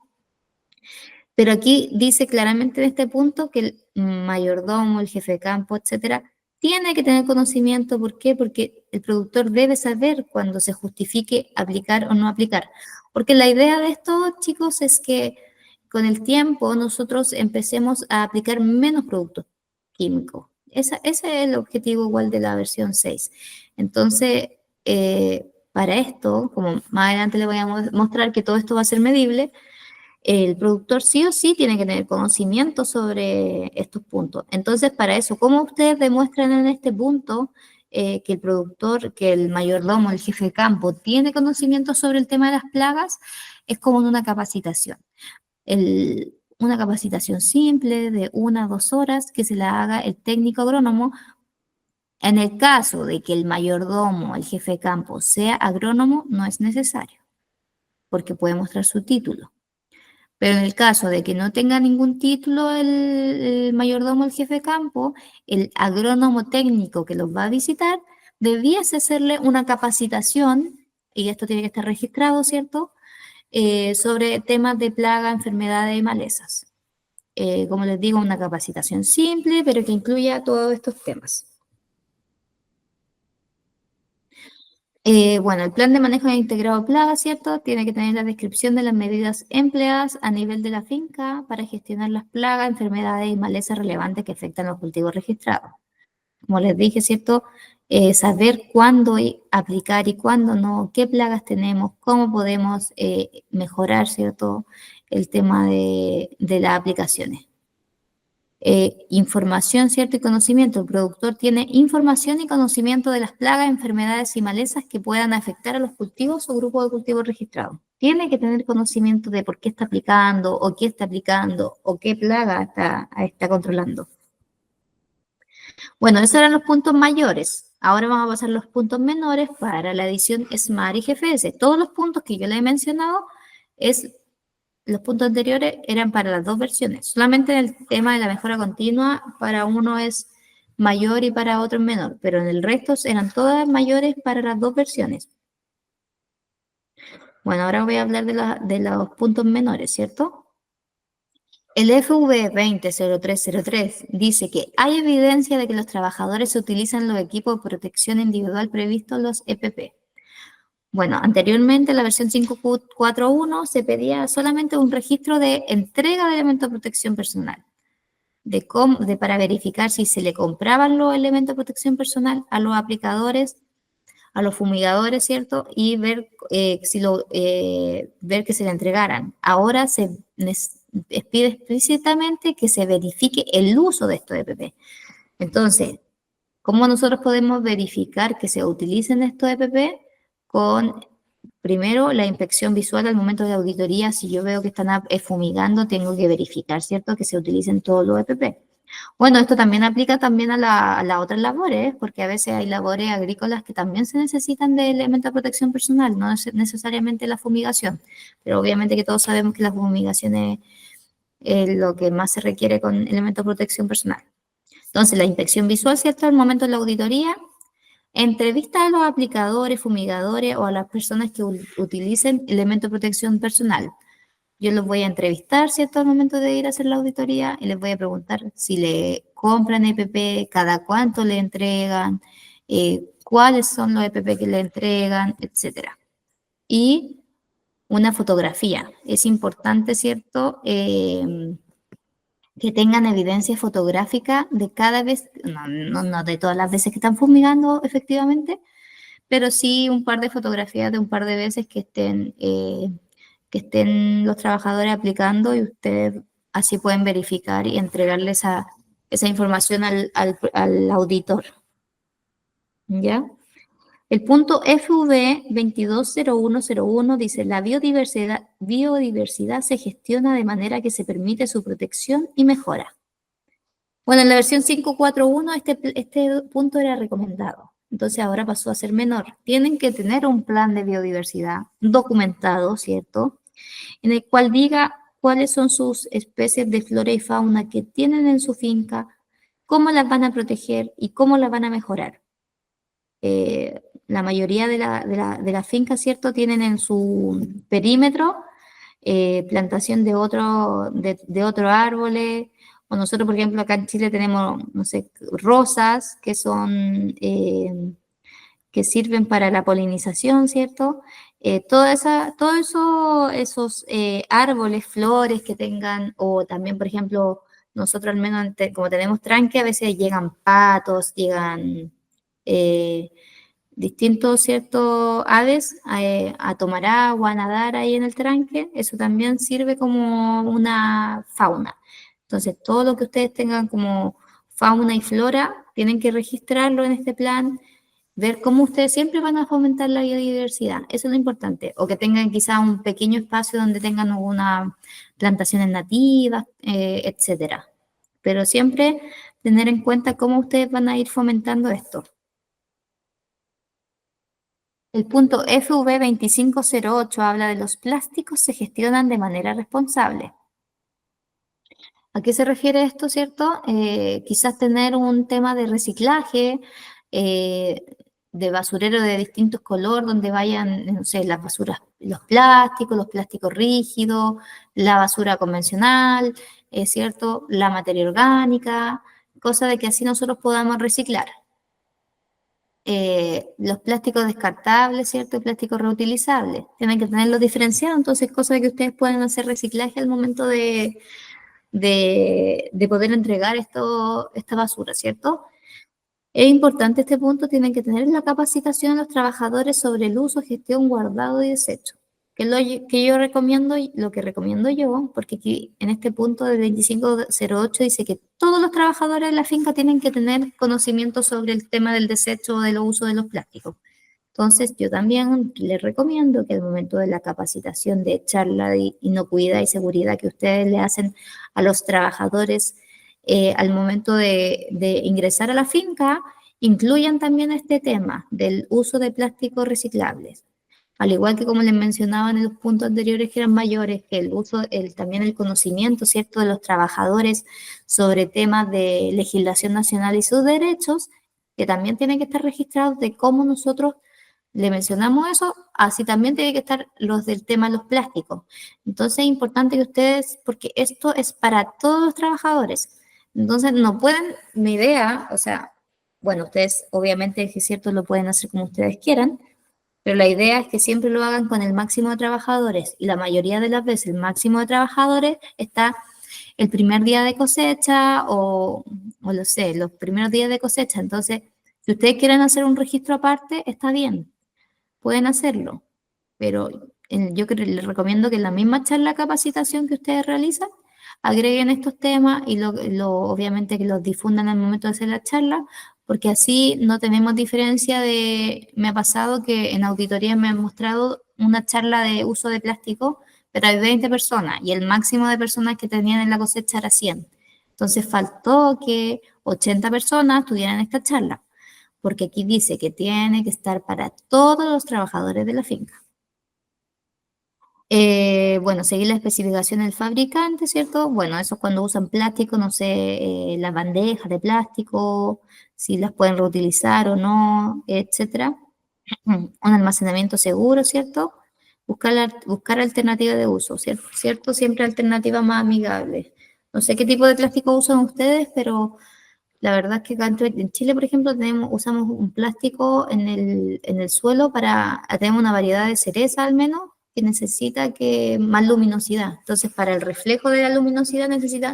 Pero aquí dice claramente en este punto que el mayordomo, el jefe de campo, etcétera, tiene que tener conocimiento. ¿Por qué? Porque el productor debe saber cuándo se justifique aplicar o no aplicar. Porque la idea de esto, chicos, es que con el tiempo nosotros empecemos a aplicar menos productos químicos. Ese es el objetivo igual de la versión 6. Entonces, para esto, como más adelante les voy a mostrar que todo esto va a ser medible, el productor sí o sí tiene que tener conocimiento sobre estos puntos. Entonces, para eso, ¿cómo ustedes demuestran en este punto que el productor, que el mayordomo, el jefe de campo, tiene conocimiento sobre el tema de las plagas? Es como en una capacitación. Una capacitación simple de 1 a 2 horas que se la haga el técnico agrónomo. En el caso de que el mayordomo, el jefe de campo, sea agrónomo, no es necesario, porque puede mostrar su título. Pero en el caso de que no tenga ningún título el mayordomo, el jefe de campo, el agrónomo técnico que los va a visitar, debiese hacerle una capacitación, y esto tiene que estar registrado, ¿cierto? Sobre temas de plaga, enfermedades y malezas. Como les digo, una capacitación simple, pero que incluya todos estos temas. Bueno, el plan de manejo integrado de plagas, ¿cierto? Tiene que tener la descripción de las medidas empleadas a nivel de la finca para gestionar las plagas, enfermedades y malezas relevantes que afectan los cultivos registrados. Como les dije, ¿cierto? Saber cuándo aplicar y cuándo no, qué plagas tenemos, cómo podemos mejorar, ¿cierto? El tema de las aplicaciones. Información, ¿cierto? Y conocimiento. El productor tiene información y conocimiento de las plagas, enfermedades y malezas que puedan afectar a los cultivos o grupos de cultivos registrados. Tiene que tener conocimiento de por qué está aplicando o qué está aplicando o qué plaga está controlando. Bueno, esos eran los puntos mayores. Ahora vamos a pasar a los puntos menores para la edición SMART y GFS. Todos los puntos que yo les he mencionado los puntos anteriores eran para las dos versiones. Solamente el tema de la mejora continua, para uno es mayor y para otro es menor, pero en el resto eran todas mayores para las dos versiones. Bueno, ahora voy a hablar de los puntos menores, ¿cierto? El FV 200303 dice que hay evidencia de que los trabajadores utilizan los equipos de protección individual previstos, los EPP. Bueno, anteriormente en la versión 5.4.1 se pedía solamente un registro de entrega de elementos de protección personal, para verificar si se le compraban los elementos de protección personal a los aplicadores, a los fumigadores, ¿cierto? Y ver, ver que se le entregaran. Ahora pide explícitamente que se verifique el uso de estos EPP. Entonces, ¿cómo nosotros podemos verificar que se utilicen estos EPP? Con, primero, la inspección visual al momento de la auditoría. Si yo veo que están fumigando, tengo que verificar, ¿cierto? Que se utilicen todos los EPP. Bueno, esto también aplica también a las otras labores, porque a veces hay labores agrícolas que también se necesitan de elementos de protección personal, no necesariamente la fumigación, pero obviamente que todos sabemos que la fumigación es lo que más se requiere con elementos de protección personal. Entonces, la inspección visual, ¿cierto? Al momento de la auditoría, entrevista a los aplicadores, fumigadores o a las personas que utilicen elementos de protección personal. Yo los voy a entrevistar, ¿cierto? Al momento de ir a hacer la auditoría y les voy a preguntar si le compran EPP, cada cuánto le entregan, cuáles son los EPP que le entregan, etcétera. Y una fotografía. Es importante, ¿cierto? Que tengan evidencia fotográfica de cada vez, no de todas las veces que están fumigando efectivamente, pero sí un par de fotografías de un par de veces que estén los trabajadores aplicando y ustedes así pueden verificar y entregarle esa información al auditor. ¿Ya? El punto FV 220101 dice, la biodiversidad se gestiona de manera que se permite su protección y mejora. Bueno, en la versión 5.4.1 este punto era recomendado, entonces ahora pasó a ser menor. Tienen que tener un plan de biodiversidad documentado, ¿cierto? En el cual diga cuáles son sus especies de flora y fauna que tienen en su finca, cómo las van a proteger y cómo las van a mejorar. La mayoría de las fincas, ¿cierto?, tienen en su perímetro plantación de otros árboles, o nosotros, por ejemplo, acá en Chile tenemos, no sé, rosas que son, que sirven para la polinización, ¿cierto? Todos esos árboles, flores que tengan, o también, por ejemplo, nosotros al menos como tenemos tranque, a veces llegan patos, llegan distintos, ¿cierto?, aves a tomar agua, a nadar ahí en el tranque. Eso también sirve como una fauna. Entonces, todo lo que ustedes tengan como fauna y flora, tienen que registrarlo en este plan, ver cómo ustedes siempre van a fomentar la biodiversidad. Eso es lo importante. O que tengan quizá un pequeño espacio donde tengan algunas plantaciones nativas, etcétera. Pero siempre tener en cuenta cómo ustedes van a ir fomentando esto. El punto FV 2508 habla de los plásticos se gestionan de manera responsable. ¿A qué se refiere esto, cierto? Quizás tener un tema de reciclaje, de basurero de distintos colores, donde vayan, no sé, las basuras, los plásticos rígidos, la basura convencional, ¿cierto? La materia orgánica, cosa de que así nosotros podamos reciclar. Los plásticos descartables, ¿cierto? Y plásticos reutilizables. Tienen que tenerlos diferenciados, entonces, cosa de que ustedes puedan hacer reciclaje al momento de poder entregar esta basura, ¿cierto? Es importante este punto, tienen que tener la capacitación de los trabajadores sobre el uso, gestión, guardado y desecho. Que es lo que recomiendo yo, porque aquí en este punto del 2508 dice que todos los trabajadores de la finca tienen que tener conocimiento sobre el tema del desecho o del uso de los plásticos. Entonces, yo también les recomiendo que al momento de la capacitación de charla de inocuidad y seguridad que ustedes le hacen a los trabajadores al momento de ingresar a la finca, incluyan también este tema del uso de plásticos reciclables. Al igual que como les mencionaba en los puntos anteriores que eran mayores, que el uso, también el conocimiento, ¿cierto?, de los trabajadores sobre temas de legislación nacional y sus derechos, que también tienen que estar registrados de cómo nosotros le mencionamos eso, así también tiene que estar los del tema de los plásticos. Entonces es importante que ustedes, porque esto es para todos los trabajadores, entonces no pueden, mi idea, o sea, bueno, ustedes obviamente, es cierto, lo pueden hacer como ustedes quieran, Pero la idea es que siempre lo hagan con el máximo de trabajadores y la mayoría de las veces el máximo de trabajadores está el primer día de cosecha o lo sé, los primeros días de cosecha. Entonces, si ustedes quieren hacer un registro aparte, está bien, pueden hacerlo. Pero yo les recomiendo que en la misma charla capacitación que ustedes realizan, agreguen estos temas y obviamente que los difundan al momento de hacer la charla, porque así no tenemos diferencia de, me ha pasado que en auditoría me han mostrado una charla de uso de plástico, pero hay 20 personas y el máximo de personas que tenían en la cosecha era 100. Entonces faltó que 80 personas tuvieran esta charla, porque aquí dice que tiene que estar para todos los trabajadores de la finca. Bueno, seguir la especificación del fabricante, ¿cierto? Bueno, eso es cuando usan plástico, no sé, las bandejas de plástico, si las pueden reutilizar o no, etcétera. Un almacenamiento seguro, ¿cierto? Buscar alternativas de uso, ¿cierto? Siempre alternativas más amigables. No sé qué tipo de plástico usan ustedes, pero la verdad es que acá en Chile, por ejemplo, usamos un plástico en el suelo tenemos una variedad de cereza al menos que necesita más luminosidad. Entonces, para el reflejo de la luminosidad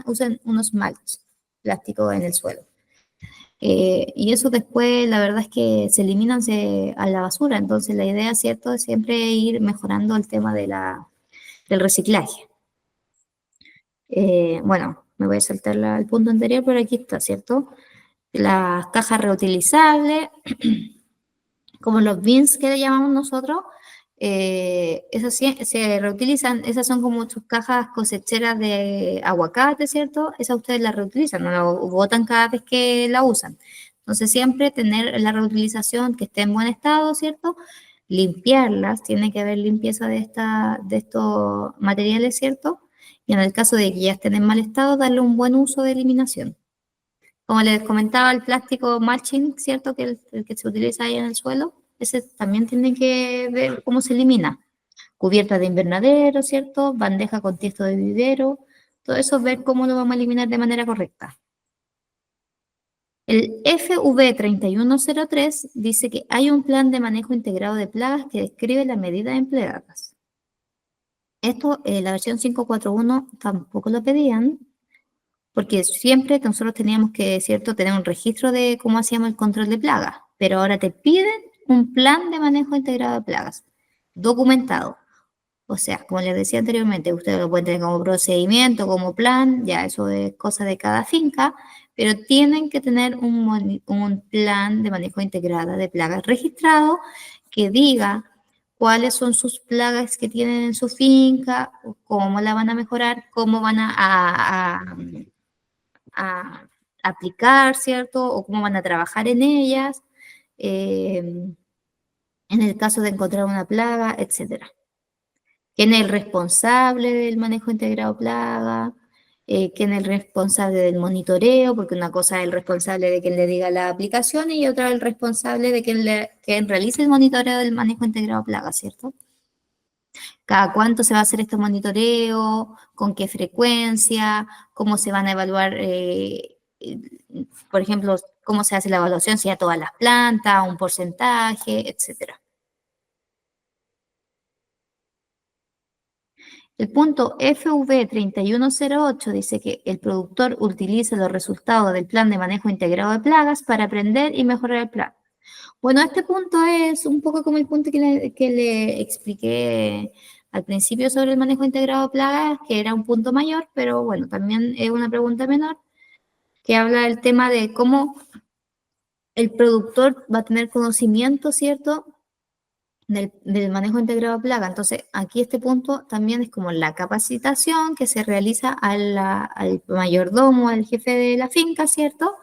usan unos malts plásticos en el suelo. Y eso después, la verdad es que se eliminan a la basura. Entonces, la idea, ¿cierto?, es siempre ir mejorando el tema del reciclaje. Bueno, me voy a saltar el punto anterior, pero aquí está, ¿cierto? Las cajas reutilizables, como los bins que le llamamos nosotros, esas se reutilizan, esas son como sus cajas cosecheras de aguacate, ¿cierto? Esas ustedes las reutilizan, no la botan cada vez que la usan. Entonces siempre tener la reutilización que esté en buen estado, ¿cierto? Limpiarlas, tiene que haber limpieza de estos materiales, ¿cierto? Y en el caso de que ya estén en mal estado, darle un buen uso de eliminación. Como les comentaba, el plástico mulching, ¿cierto? Que el que se utiliza ahí en el suelo, ese también tiene que ver cómo se elimina. Cubierta de invernadero, ¿cierto? Bandeja con tiesto de vivero. Todo eso, ver cómo lo vamos a eliminar de manera correcta. El FV3103 dice que hay un plan de manejo integrado de plagas que describe las medidas empleadas. Esto, la versión 541 tampoco lo pedían, porque siempre nosotros teníamos que, ¿cierto?, tener un registro de cómo hacíamos el control de plagas, pero ahora te piden un plan de manejo integrado de plagas, documentado. O sea, como les decía anteriormente, ustedes lo pueden tener como procedimiento, como plan, ya eso es cosa de cada finca, pero tienen que tener un plan de manejo integrado de plagas registrado que diga cuáles son sus plagas que tienen en su finca, cómo la van a mejorar, cómo van a aplicar, ¿cierto? O cómo van a trabajar en ellas, en el caso de encontrar una plaga, etcétera. ¿Quién es el responsable del manejo integrado de plaga? ¿Quién es el responsable del monitoreo? Porque una cosa es el responsable de quien le diga la aplicación y otra el responsable de quien realice el monitoreo del manejo integrado de plaga, ¿cierto? ¿Cada cuánto se va a hacer este monitoreo? ¿Con qué frecuencia? ¿Cómo se van a evaluar, por ejemplo, cómo se hace la evaluación? Si a todas las plantas, un porcentaje, etcétera. El punto FV3108 dice que el productor utiliza los resultados del plan de manejo integrado de plagas para aprender y mejorar el plan. Bueno, este punto es un poco como el punto que le expliqué al principio sobre el manejo integrado de plagas, que era un punto mayor, pero bueno, también es una pregunta menor, que habla del tema de cómo el productor va a tener conocimiento, ¿cierto?, del manejo integrado de plaga. Entonces, aquí este punto también es como la capacitación que se realiza al mayordomo, al jefe de la finca, ¿cierto?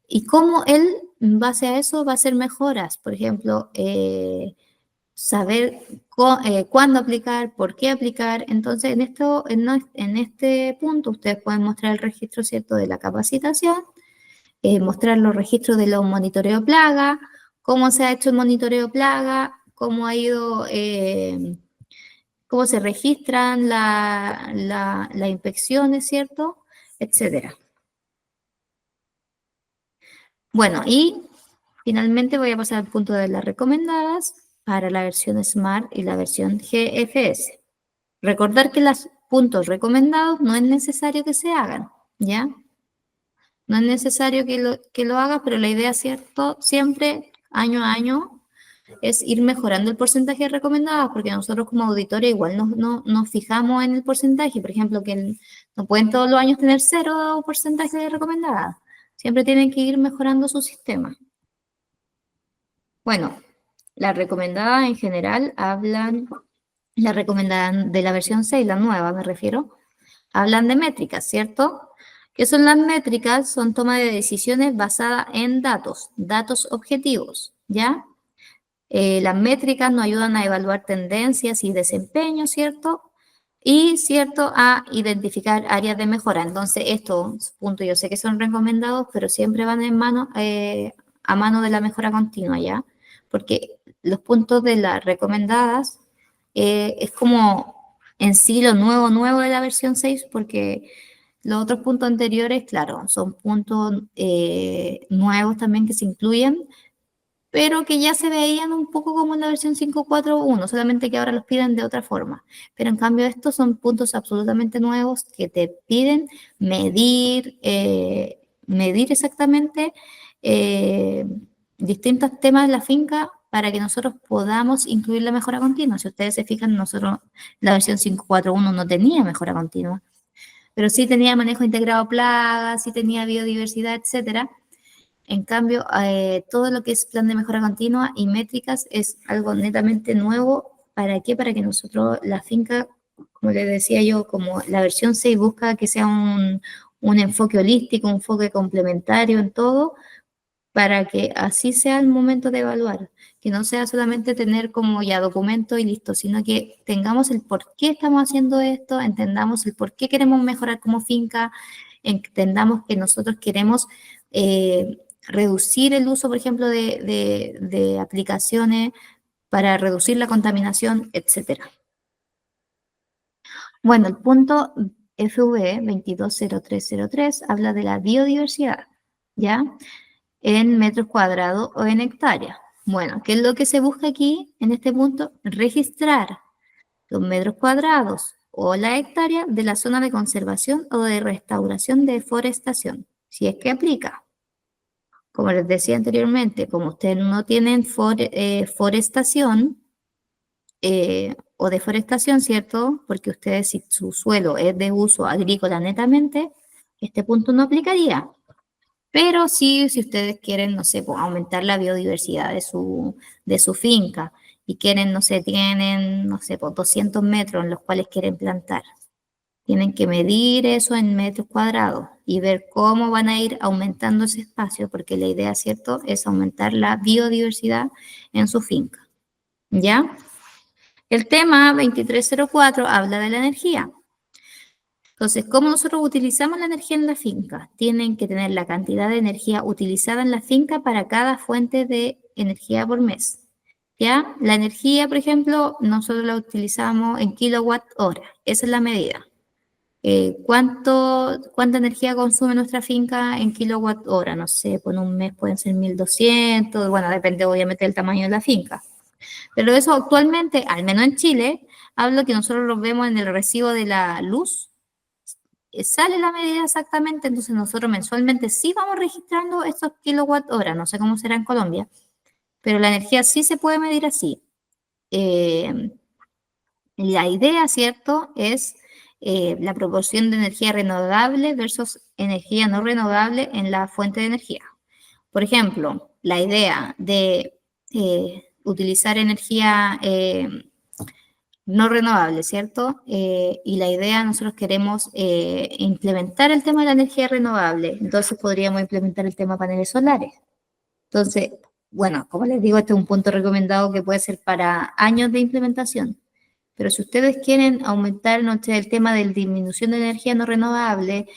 Y cómo él, en base a eso, va a hacer mejoras. Por ejemplo, saber cuándo aplicar, por qué aplicar. Entonces, en este punto, ustedes pueden mostrar el registro, ¿cierto?, de la capacitación, mostrar los registros de los monitoreos plaga, cómo se ha hecho el monitoreo plaga, cómo ha ido, cómo se registran las inspecciones, ¿cierto?, etcétera. Bueno, y finalmente voy a pasar al punto de las recomendadas para la versión Smart y la versión GFS. Recordar que los puntos recomendados no es necesario que se hagan, ¿ya? No es necesario que lo hagas, pero la idea, ¿cierto? Siempre, año a año, es ir mejorando el porcentaje de recomendados, porque nosotros como auditores igual nos fijamos en el porcentaje. Por ejemplo, que no pueden todos los años tener 0% de recomendadas. Siempre tienen que ir mejorando su sistema. Bueno, las recomendadas en general hablan, la recomendada de la versión 6, la nueva me refiero, hablan de métricas, ¿cierto? ¿Qué son las métricas? Son toma de decisiones basadas en datos objetivos, ¿ya? Las métricas nos ayudan a evaluar tendencias y desempeño, ¿cierto? Y, ¿cierto?, a identificar áreas de mejora. Entonces, estos puntos yo sé que son recomendados, pero siempre van en mano, a mano de la mejora continua, ¿ya? Porque los puntos de las recomendadas es como en sí lo nuevo de la versión 6, porque los otros puntos anteriores, claro, son puntos nuevos también que se incluyen, pero que ya se veían un poco como en la versión 5.4.1, solamente que ahora los piden de otra forma. Pero en cambio estos son puntos absolutamente nuevos que te piden medir exactamente distintos temas de la finca para que nosotros podamos incluir la mejora continua. Si ustedes se fijan, nosotros la versión 5.4.1 no tenía mejora continua, pero sí tenía manejo integrado de plagas, sí tenía biodiversidad, etcétera. En cambio, todo lo que es plan de mejora continua y métricas es algo netamente nuevo. ¿Para qué? Para que nosotros, la finca, como les decía yo, como la versión 6 busca que sea un enfoque holístico, un enfoque complementario en todo, para que así sea el momento de evaluar, que no sea solamente tener como ya documento y listo, sino que tengamos el por qué estamos haciendo esto, entendamos el por qué queremos mejorar como finca, entendamos que nosotros queremos reducir el uso, por ejemplo, de aplicaciones para reducir la contaminación, etcétera. Bueno, el punto FV 220303 habla de la biodiversidad, ¿ya? En metros cuadrados o en hectáreas. Bueno, ¿qué es lo que se busca aquí en este punto? Registrar los metros cuadrados o la hectárea de la zona de conservación o de restauración de deforestación, si es que aplica. Como les decía anteriormente, como ustedes no tienen forestación o deforestación, ¿cierto? Porque ustedes, si su suelo es de uso agrícola netamente, este punto no aplicaría. Pero sí, si ustedes quieren, no sé, pues, aumentar la biodiversidad de su finca y quieren, no sé, tienen, no sé, pues, 200 metros en los cuales quieren plantar. Tienen que medir eso en metros cuadrados y ver cómo van a ir aumentando ese espacio, porque la idea, ¿cierto?, es aumentar la biodiversidad en su finca. ¿Ya? El tema 2304 habla de la energía. Entonces, ¿cómo nosotros utilizamos la energía en la finca? Tienen que tener la cantidad de energía utilizada en la finca para cada fuente de energía por mes. ¿Ya? La energía, por ejemplo, nosotros la utilizamos en kilowatt hora. Esa es la medida. ¿Cuánta energía consume nuestra finca en kilowatt hora? No sé, por un mes pueden ser 1200, bueno, depende obviamente del tamaño de la finca. Pero eso actualmente, al menos en Chile, hablo que nosotros lo vemos en el recibo de la luz, sale la medida exactamente, entonces nosotros mensualmente sí vamos registrando estos kilowatt hora, no sé cómo será en Colombia, pero la energía sí se puede medir así. La idea, ¿cierto?, es la proporción de energía renovable versus energía no renovable en la fuente de energía. Por ejemplo, la idea de utilizar energía no renovable, ¿cierto? Y la idea, nosotros queremos implementar el tema de la energía renovable, entonces podríamos implementar el tema paneles solares. Entonces, bueno, como les digo, este es un punto recomendado que puede ser para años de implementación. Pero si ustedes quieren aumentar, no sé, el tema de la disminución de energía no renovable,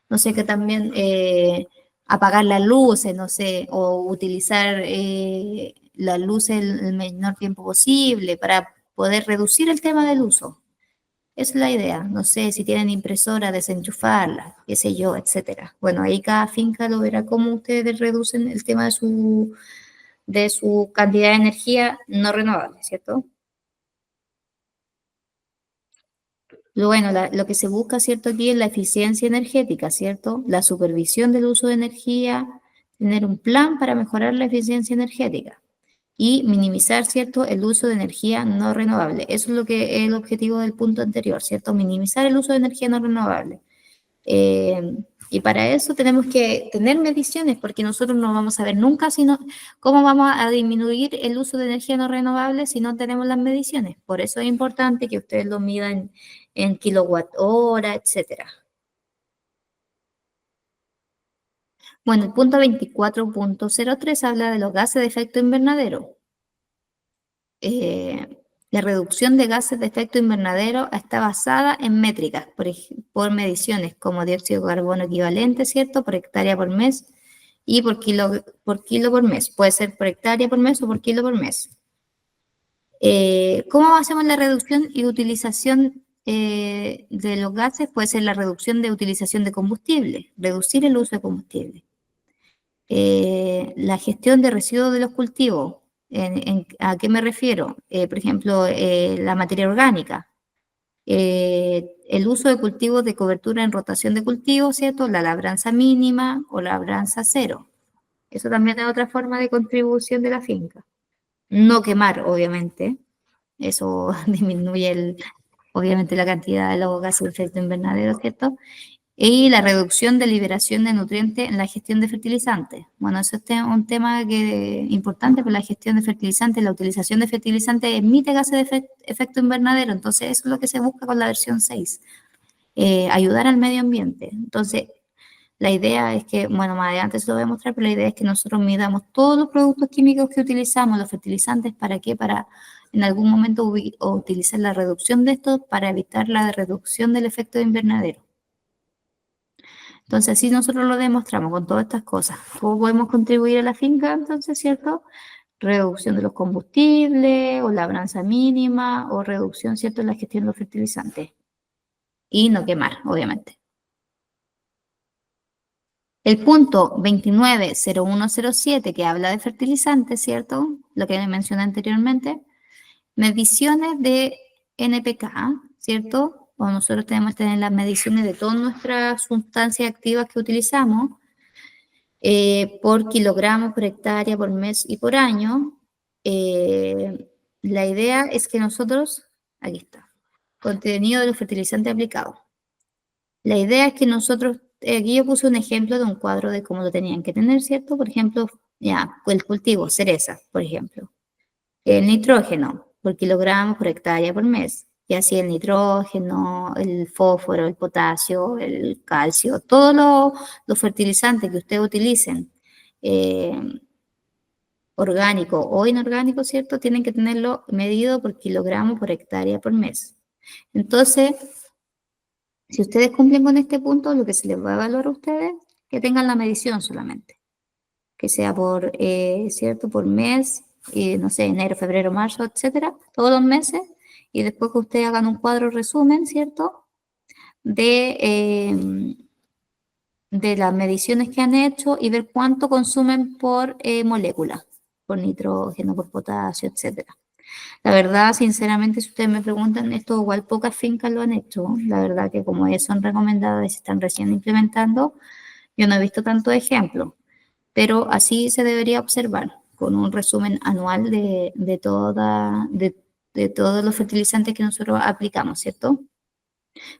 no sé, que también apagar las luces, no sé, o utilizar las luces el menor tiempo posible para poder reducir el tema del uso. Esa es la idea. No sé, si tienen impresora, desenchufarla, qué sé yo, etcétera. Bueno, ahí cada finca lo verá cómo ustedes reducen el tema de su cantidad de energía no renovable, ¿cierto? Lo que se busca, ¿cierto? Aquí es la eficiencia energética, ¿cierto? La supervisión del uso de energía, tener un plan para mejorar la eficiencia energética y minimizar, ¿cierto?, el uso de energía no renovable. Eso es lo que es el objetivo del punto anterior, ¿cierto? Minimizar el uso de energía no renovable. Y para eso tenemos que tener mediciones, porque nosotros no vamos a ver nunca cómo vamos a disminuir el uso de energía no renovable si no tenemos las mediciones. Por eso es importante que ustedes lo midan en kilowatt hora, etcétera. Bueno, el punto 24.03 habla de los gases de efecto invernadero. La reducción de gases de efecto invernadero está basada en métricas, por mediciones como dióxido de carbono equivalente, ¿cierto? Por hectárea por mes y por kilo por mes. Puede ser por hectárea por mes o por kilo por mes. ¿Cómo hacemos la reducción y utilización de los gases? Puede ser la reducción de utilización de combustible, reducir el uso de combustible. La gestión de residuos de los cultivos. ¿A qué me refiero? Por ejemplo, la materia orgánica. El uso de cultivos de cobertura en rotación de cultivos, ¿cierto? La labranza mínima o labranza cero. Eso también es otra forma de contribución de la finca. No quemar, obviamente. Eso disminuye obviamente la cantidad de los gases de efecto invernadero, ¿cierto? Y la reducción de liberación de nutrientes en la gestión de fertilizantes. Bueno, eso es un tema importante, por la gestión de fertilizantes, la utilización de fertilizantes emite gases de efecto invernadero, entonces eso es lo que se busca con la versión 6, ayudar al medio ambiente. Entonces, la idea es que, bueno, más adelante se lo voy a mostrar, pero la idea es que nosotros midamos todos los productos químicos que utilizamos, los fertilizantes, ¿para qué? Para en algún momento utilizar la reducción de estos para evitar la reducción del efecto de invernadero. Entonces, así nosotros lo demostramos con todas estas cosas. ¿Cómo podemos contribuir a la finca? Entonces, ¿cierto? Reducción de los combustibles, o labranza mínima, o reducción, ¿cierto?, en la gestión de los fertilizantes. Y no quemar, obviamente. El punto 290107, que habla de fertilizantes, ¿cierto? Lo que mencioné anteriormente. Mediciones de NPK, ¿cierto? O nosotros tenemos que tener las mediciones de todas nuestras sustancias activas que utilizamos por kilogramos, por hectárea, por mes y por año. La idea es que nosotros, aquí está, contenido de los fertilizantes aplicados. La idea es que nosotros, aquí yo puse un ejemplo de un cuadro de cómo lo tenían que tener, ¿cierto? Por ejemplo, ya, el cultivo, cereza, por ejemplo. El nitrógeno, por kilogramo, por hectárea, por mes. Y así el nitrógeno, el fósforo, el potasio, el calcio, todos los fertilizantes que ustedes utilicen, orgánico o inorgánico, ¿cierto? Tienen que tenerlo medido por kilogramo, por hectárea, por mes. Entonces, si ustedes cumplen con este punto, lo que se les va a evaluar a ustedes, que tengan la medición solamente, que sea por, ¿cierto?, por mes, no sé, enero, febrero, marzo, etcétera, todos los meses, y después que ustedes hagan un cuadro resumen, ¿cierto?, de las mediciones que han hecho y ver cuánto consumen por molécula, por nitrógeno, por potasio, etcétera. La verdad, sinceramente, si ustedes me preguntan, esto igual pocas fincas lo han hecho. La verdad que como son recomendadas y se están recién implementando, yo no he visto tantos ejemplos, pero así se debería observar, con un resumen anual de todos los fertilizantes que nosotros aplicamos, ¿cierto?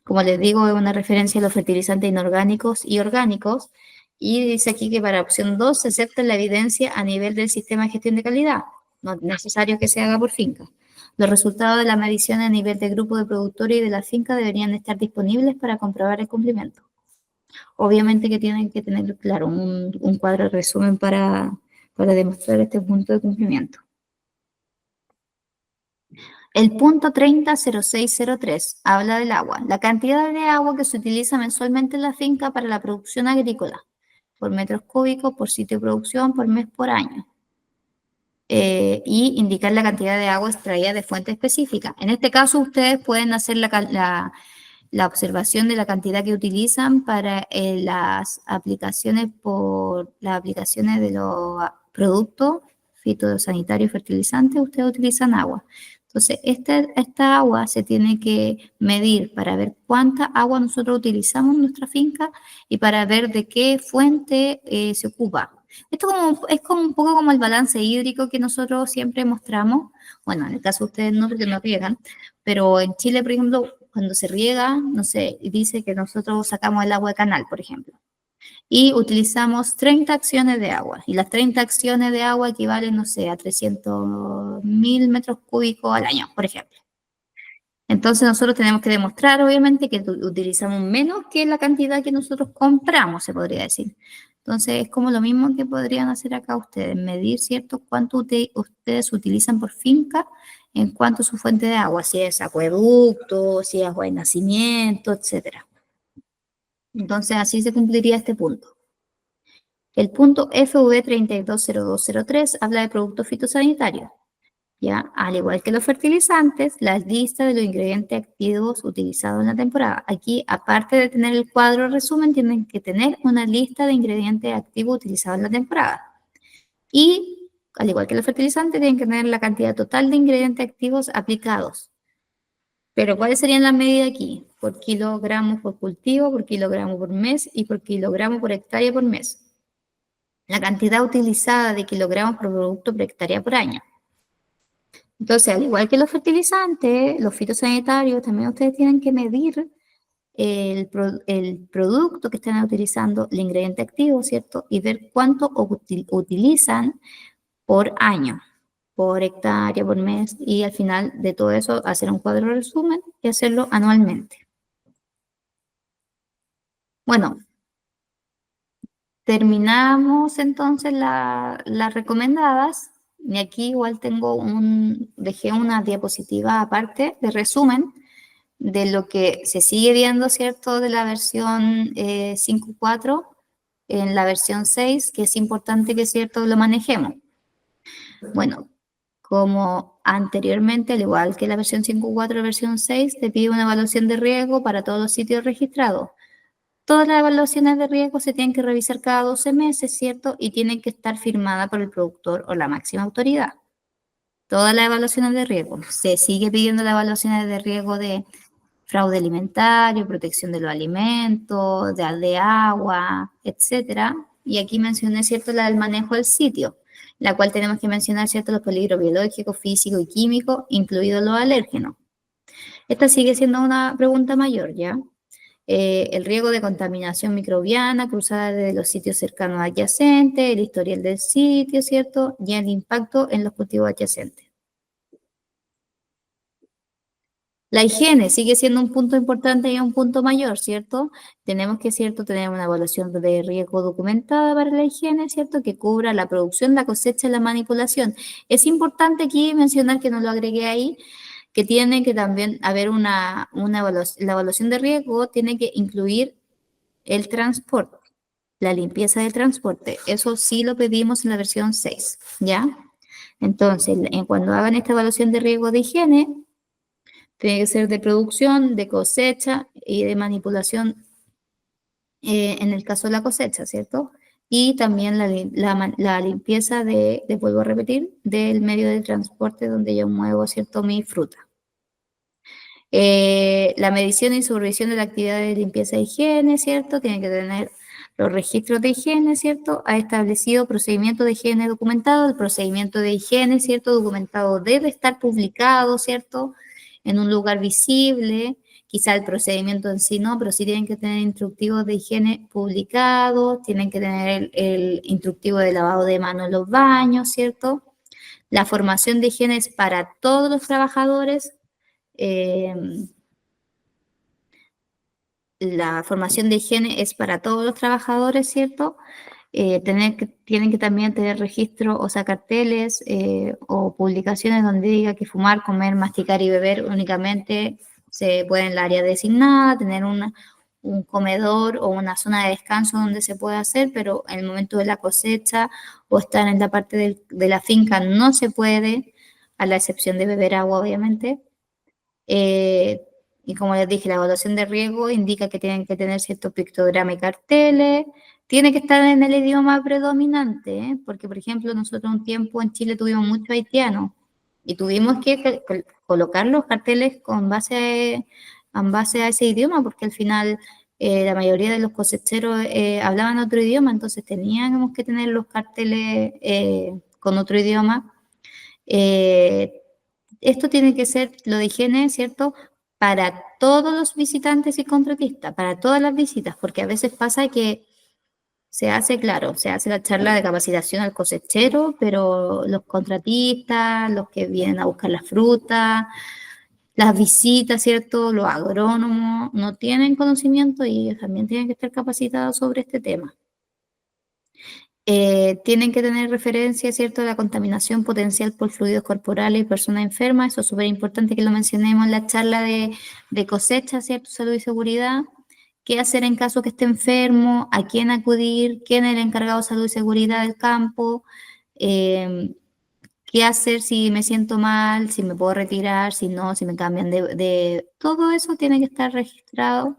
Como les digo, es una referencia a los fertilizantes inorgánicos y orgánicos, y dice aquí que para opción 2 se acepta la evidencia a nivel del sistema de gestión de calidad. No es necesario que se haga por finca. Los resultados de la medición a nivel de grupo de productores y de la finca deberían estar disponibles para comprobar el cumplimiento. Obviamente que tienen que tener, claro, un cuadro de resumen para demostrar este punto de cumplimiento. El punto 300603 habla del agua. La cantidad de agua que se utiliza mensualmente en la finca para la producción agrícola, por metros cúbicos, por sitio de producción, por mes, por año. Y indicar la cantidad de agua extraída de fuente específica. En este caso, ustedes pueden hacer la observación de la cantidad que utilizan para las aplicaciones de los productos fitosanitario y fertilizante, ustedes utilizan agua. Entonces, esta agua se tiene que medir para ver cuánta agua nosotros utilizamos en nuestra finca y para ver de qué fuente se ocupa. Esto es como un poco como el balance hídrico que nosotros siempre mostramos. Bueno, en el caso de ustedes no, porque no riegan, pero en Chile, por ejemplo, cuando se riega, no sé, dice que nosotros sacamos el agua de canal, por ejemplo, y utilizamos 30 acciones de agua, y las 30 acciones de agua equivalen, no sé, a 300.000 metros cúbicos al año, por ejemplo. Entonces nosotros tenemos que demostrar, obviamente, que utilizamos menos que la cantidad que nosotros compramos, se podría decir. Entonces es como lo mismo que podrían hacer acá ustedes, medir, ¿cierto?, cuánto ustedes utilizan por finca en cuanto a su fuente de agua, si es acueducto, si es agua de nacimiento, etcétera. Entonces así se cumpliría este punto. El punto FV 320203 habla de productos fitosanitarios. ¿Ya? Al igual que los fertilizantes, la lista de los ingredientes activos utilizados en la temporada. Aquí, aparte de tener el cuadro resumen, tienen que tener una lista de ingredientes activos utilizados en la temporada. Y, al igual que los fertilizantes, tienen que tener la cantidad total de ingredientes activos aplicados. Pero, ¿cuáles serían las medidas aquí? Por kilogramo por cultivo, por kilogramo por mes y por kilogramo por hectárea por mes. La cantidad utilizada de kilogramos por producto por hectárea por año. Entonces, al igual que los fertilizantes, los fitosanitarios, también ustedes tienen que medir el producto que están utilizando, el ingrediente activo, ¿cierto? Y ver cuánto utilizan por año, por hectárea, por mes, y al final de todo eso hacer un cuadro de resumen y hacerlo anualmente. Bueno, terminamos entonces las recomendadas. Y aquí igual dejé una diapositiva aparte de resumen de lo que se sigue viendo, ¿cierto?, de la versión 5.4 en la versión 6, que es importante que, ¿cierto?, lo manejemos. Bueno, como anteriormente, al igual que la versión 5.4 y la versión 6, te pide una evaluación de riesgo para todos los sitios registrados. Todas las evaluaciones de riesgo se tienen que revisar cada 12 meses, ¿cierto? Y tienen que estar firmadas por el productor o la máxima autoridad. Todas las evaluaciones de riesgo. Se sigue pidiendo las evaluaciones de riesgo de fraude alimentario, protección de los alimentos, de agua, etcétera. Y aquí mencioné, ¿cierto?, la del manejo del sitio, la cual tenemos que mencionar, ¿cierto?, los peligros biológicos, físicos y químicos, incluidos los alérgenos. Esta sigue siendo una pregunta mayor, ¿ya? El riesgo de contaminación microbiana cruzada de los sitios cercanos adyacentes, el historial del sitio, ¿cierto?, y el impacto en los cultivos adyacentes. La higiene sigue siendo un punto importante y un punto mayor, ¿cierto? Tenemos que, ¿cierto?, tener una evaluación de riesgo documentada para la higiene, ¿cierto?, que cubra la producción, la cosecha y la manipulación. Es importante aquí mencionar, que no lo agregué ahí, que tiene que también haber una evaluación. La evaluación de riesgo tiene que incluir el transporte, la limpieza del transporte. Eso sí lo pedimos en la versión 6, ¿ya? Entonces, cuando hagan esta evaluación de riesgo de higiene, tiene que ser de producción, de cosecha y de manipulación en el caso de la cosecha, ¿cierto? Y también la limpieza vuelvo a repetir, del medio de transporte donde yo muevo, ¿cierto?, mi fruta. La medición y supervisión de la actividad de limpieza e higiene, ¿cierto? Tiene que tener los registros de higiene, ¿cierto? Ha establecido procedimiento de higiene documentado. El procedimiento de higiene, ¿cierto?, documentado debe estar publicado, ¿cierto?, en un lugar visible. Quizá el procedimiento en sí no, pero sí tienen que tener instructivos de higiene publicados, tienen que tener el instructivo de lavado de manos en los baños, ¿cierto? La formación de higiene es para todos los trabajadores. La formación de higiene es para todos los trabajadores, ¿cierto? Tienen que también tener registro, o sea, carteles o publicaciones donde diga que fumar, comer, masticar y beber únicamente se puede en el área designada, tener un comedor o una zona de descanso donde se puede hacer, pero en el momento de la cosecha o estar en la parte de la finca no se puede, a la excepción de beber agua, obviamente. Y como les dije, la evaluación de riesgo indica que tienen que tener cierto pictograma y carteles, tiene que estar en el idioma predominante, ¿eh? Porque, por ejemplo, nosotros un tiempo en Chile tuvimos muchos haitianos y tuvimos que colocar los carteles en base a ese idioma, porque al final la mayoría de los cosecheros hablaban otro idioma, entonces teníamos que tener los carteles con otro idioma. Esto tiene que ser lo de higiene, ¿cierto? Para todos los visitantes y contratistas, para todas las visitas, porque a veces pasa que se hace, claro, se hace la charla de capacitación al cosechero, pero los contratistas, los que vienen a buscar la fruta, las visitas, ¿cierto? Los agrónomos no tienen conocimiento y ellos también tienen que estar capacitados sobre este tema. Tienen que tener referencia, ¿cierto?, a la contaminación potencial por fluidos corporales y personas enfermas. Eso es súper importante que lo mencionemos en la charla de cosecha, ¿cierto?, salud y seguridad. ¿Qué hacer en caso que esté enfermo? ¿A quién acudir? ¿Quién es el encargado de salud y seguridad del campo? ¿Qué hacer si me siento mal? ¿Si me puedo retirar? ¿Si no? ¿Si me cambian de... Todo eso tiene que estar registrado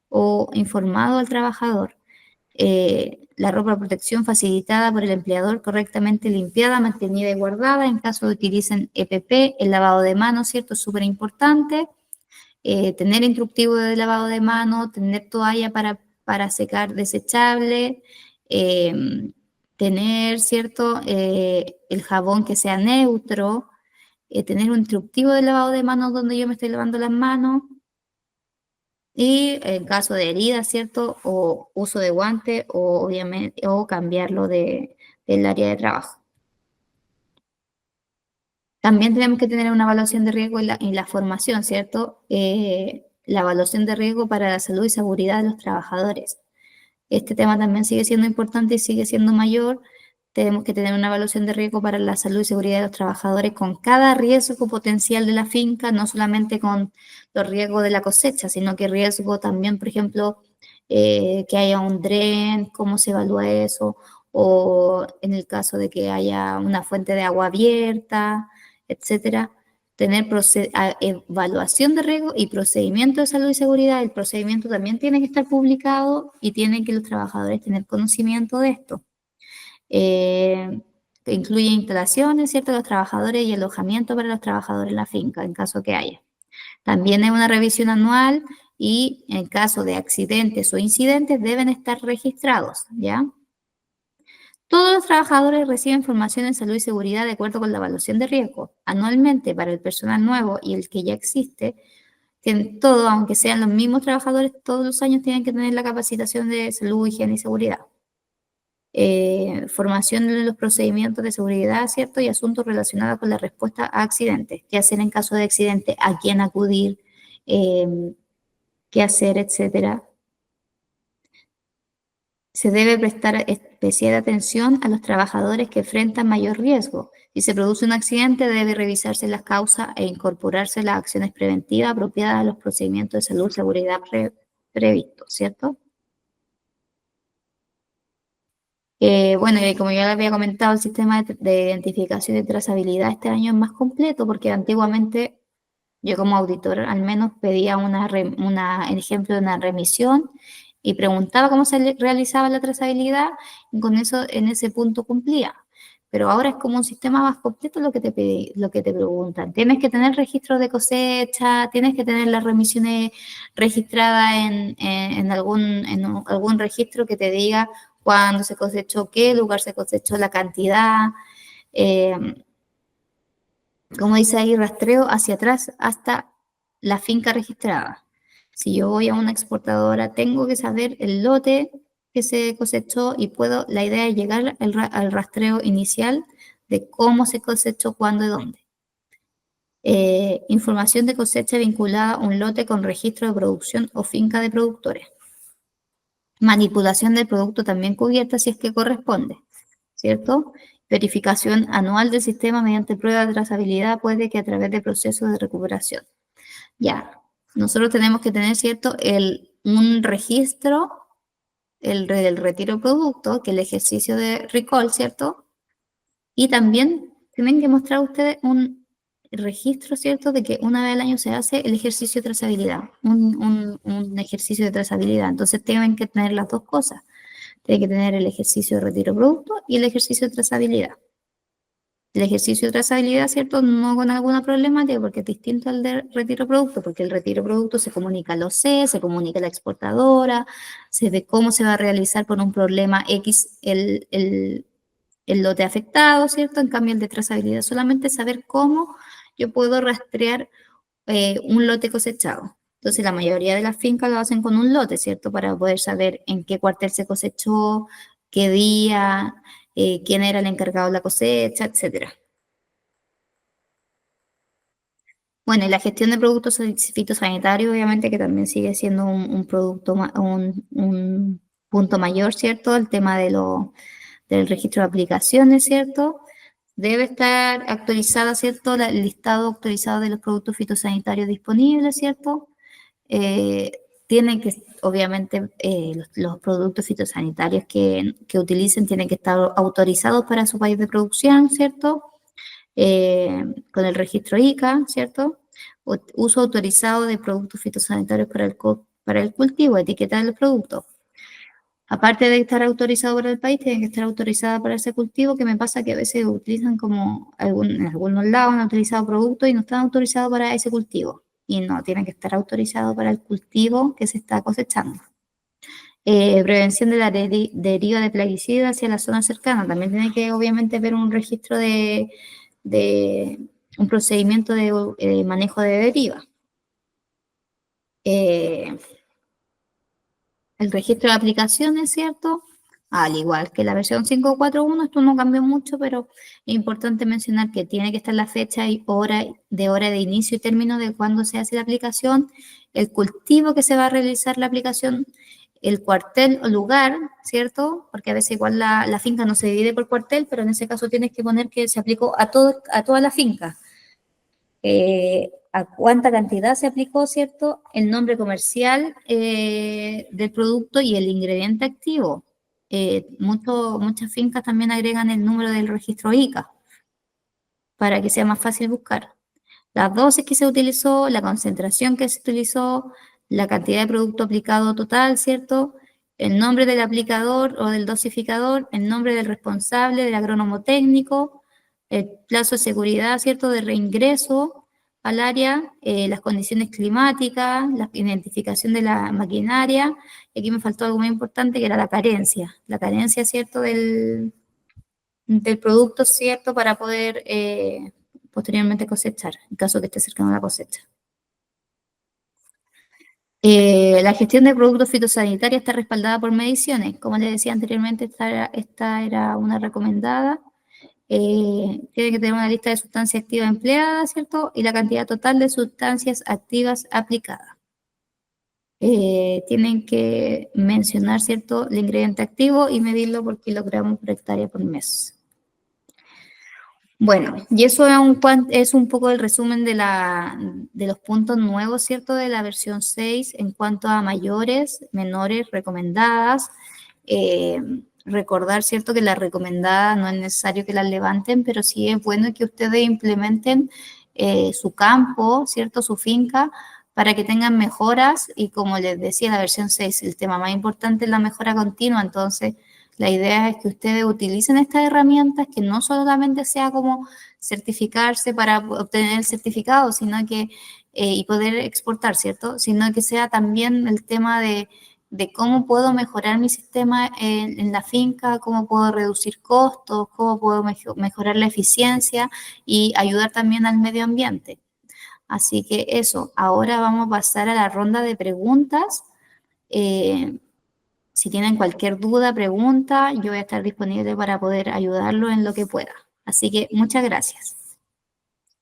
o informado al trabajador. La ropa de protección facilitada por el empleador, correctamente limpiada, mantenida y guardada. En caso de que utilicen EPP, el lavado de manos, ¿cierto? Es súper importante. Tener instructivo de lavado de manos, tener toalla para secar desechable, tener, ¿cierto? El jabón que sea neutro, tener un instructivo de lavado de manos donde yo me estoy lavando las manos. Y en caso de herida, ¿cierto? O uso de guante o obviamente, o cambiarlo del área de trabajo. También tenemos que tener una evaluación de riesgo en la formación, ¿cierto? La evaluación de riesgo para la salud y seguridad de los trabajadores. Este tema también sigue siendo importante y sigue siendo mayor. Tenemos que tener una evaluación de riesgo para la salud y seguridad de los trabajadores con cada riesgo potencial de la finca, no solamente con los riesgos de la cosecha, sino que riesgo también, por ejemplo, que haya un dren, cómo se evalúa eso, o en el caso de que haya una fuente de agua abierta, etcétera. Tener evaluación de riesgo y procedimiento de salud y seguridad. El procedimiento también tiene que estar publicado y tienen que los trabajadores tener conocimiento de esto. Que incluye instalaciones, ¿cierto?, de los trabajadores y alojamiento para los trabajadores en la finca, en caso que haya. También es una revisión anual y en caso de accidentes o incidentes deben estar registrados, ¿ya? Todos los trabajadores reciben formación en salud y seguridad de acuerdo con la evaluación de riesgo. Anualmente, para el personal nuevo y el que ya existe, todo, aunque sean los mismos trabajadores, todos los años tienen que tener la capacitación de salud, higiene y seguridad. Formación en los procedimientos de seguridad, ¿cierto? Y asuntos relacionados con la respuesta a accidentes. ¿Qué hacer en caso de accidente? ¿A quién acudir? ¿Qué hacer? Etcétera. Se debe prestar especial atención a los trabajadores que enfrentan mayor riesgo. Si se produce un accidente, debe revisarse las causas e incorporarse las acciones preventivas apropiadas a los procedimientos de salud y seguridad previstos, ¿cierto? Bueno, y como ya les había comentado, el sistema de identificación y trazabilidad este año es más completo porque antiguamente yo como auditor al menos pedía el ejemplo de una remisión y preguntaba cómo se realizaba la trazabilidad y con eso en ese punto cumplía. Pero ahora es como un sistema más completo lo que te preguntan. Tienes que tener registros de cosecha, tienes que tener las remisiones registradas en algún registro que te diga cuándo se cosechó, qué lugar se cosechó, la cantidad. Como dice ahí, rastreo hacia atrás hasta la finca registrada. Si yo voy a una exportadora, tengo que saber el lote que se cosechó y la idea es llegar al rastreo inicial de cómo se cosechó, cuándo y dónde. Información de cosecha vinculada a un lote con registro de producción o finca de productores. Manipulación del producto también cubierta si es que corresponde, ¿cierto? Verificación anual del sistema mediante prueba de trazabilidad, puede que a través de procesos de recuperación. Ya, nosotros tenemos que tener, ¿cierto?, un registro del retiro de producto, que es el ejercicio de recall, ¿cierto? Y también tienen que mostrar ustedes un registro, ¿cierto?, de que una vez al año se hace el ejercicio de trazabilidad, un ejercicio de trazabilidad. Entonces tienen que tener las dos cosas. Tiene que tener el ejercicio de retiro de producto y el ejercicio de trazabilidad. El ejercicio de trazabilidad, ¿cierto? No con alguna problemática porque es distinto al de retiro de producto, porque el retiro de producto se comunica a los C, se comunica a la exportadora, se ve cómo se va a realizar por un problema X el lote afectado, ¿cierto? En cambio, el de trazabilidad solamente saber cómo yo puedo rastrear un lote cosechado. Entonces, la mayoría de las fincas lo hacen con un lote, ¿cierto? Para poder saber en qué cuartel se cosechó, qué día, quién era el encargado de la cosecha, etcétera. Bueno, y la gestión de productos fitosanitarios, obviamente, que también sigue siendo un producto, un punto mayor, ¿cierto? El tema del registro de aplicaciones, ¿cierto? Debe estar actualizada, ¿cierto? El listado actualizado de los productos fitosanitarios disponibles, ¿cierto? Eh, Tienen que, obviamente, los productos fitosanitarios que utilicen tienen que estar autorizados para su país de producción, ¿cierto? Con el registro ICA, ¿cierto? Uso autorizado de productos fitosanitarios para el cultivo, etiqueta del producto. Aparte de estar autorizado por el país, tiene que estar autorizada para ese cultivo, que me pasa que a veces utilizan como en algunos lados han utilizado productos y no están autorizados para ese cultivo. Y no, tienen que estar autorizados para el cultivo que se está cosechando. Prevención de la deriva de plaguicidas hacia la zona cercana. También tiene que obviamente haber un registro de un procedimiento de manejo de deriva. El registro de aplicaciones, ¿cierto? Al igual que la versión 5.4.1, esto no cambió mucho, pero es importante mencionar que tiene que estar la fecha y hora de inicio y término de cuándo se hace la aplicación, el cultivo que se va a realizar la aplicación, el cuartel o lugar, ¿cierto? Porque a veces igual la finca no se divide por cuartel, pero en ese caso tienes que poner que se aplicó a toda la finca. A cuánta cantidad se aplicó, ¿cierto? El nombre comercial del producto y el ingrediente activo. Muchas fincas también agregan el número del registro ICA para que sea más fácil buscar. Las dosis que se utilizó, la concentración que se utilizó, la cantidad de producto aplicado total, ¿cierto? El nombre del aplicador o del dosificador, el nombre del responsable, del agrónomo técnico, el plazo de seguridad, ¿cierto? De reingreso al área, las condiciones climáticas, la identificación de la maquinaria. Y aquí me faltó algo muy importante que era la carencia. La carencia, ¿cierto? Del producto, ¿cierto? Para poder posteriormente cosechar, en caso que esté cercano a la cosecha. La gestión de productos fitosanitarios está respaldada por mediciones. Como les decía anteriormente, esta era una recomendada. Tiene que tener una lista de sustancias activas empleadas, ¿cierto? Y la cantidad total de sustancias activas aplicadas. Tienen que mencionar, ¿cierto?, el ingrediente activo y medirlo por kilogramos por hectárea por mes. Bueno, y eso es un poco el resumen de los puntos nuevos, ¿cierto?, de la versión 6 en cuanto a mayores, menores, recomendadas. Recordar, ¿cierto?, que las recomendadas no es necesario que las levanten, pero sí es bueno que ustedes implementen su campo, ¿cierto?, su finca, para que tengan mejoras. Y como les decía, la versión 6, el tema más importante es la mejora continua. Entonces, la idea es que ustedes utilicen estas herramientas, que no solamente sea como certificarse para obtener el certificado, sino que, y poder exportar, ¿cierto? Sino que sea también el tema de cómo puedo mejorar mi sistema en la finca, cómo puedo reducir costos, cómo puedo mejorar la eficiencia y ayudar también al medio ambiente. Así que eso, ahora vamos a pasar a la ronda de preguntas. Si tienen cualquier duda, pregunta, yo voy a estar disponible para poder ayudarlo en lo que pueda. Así que muchas gracias.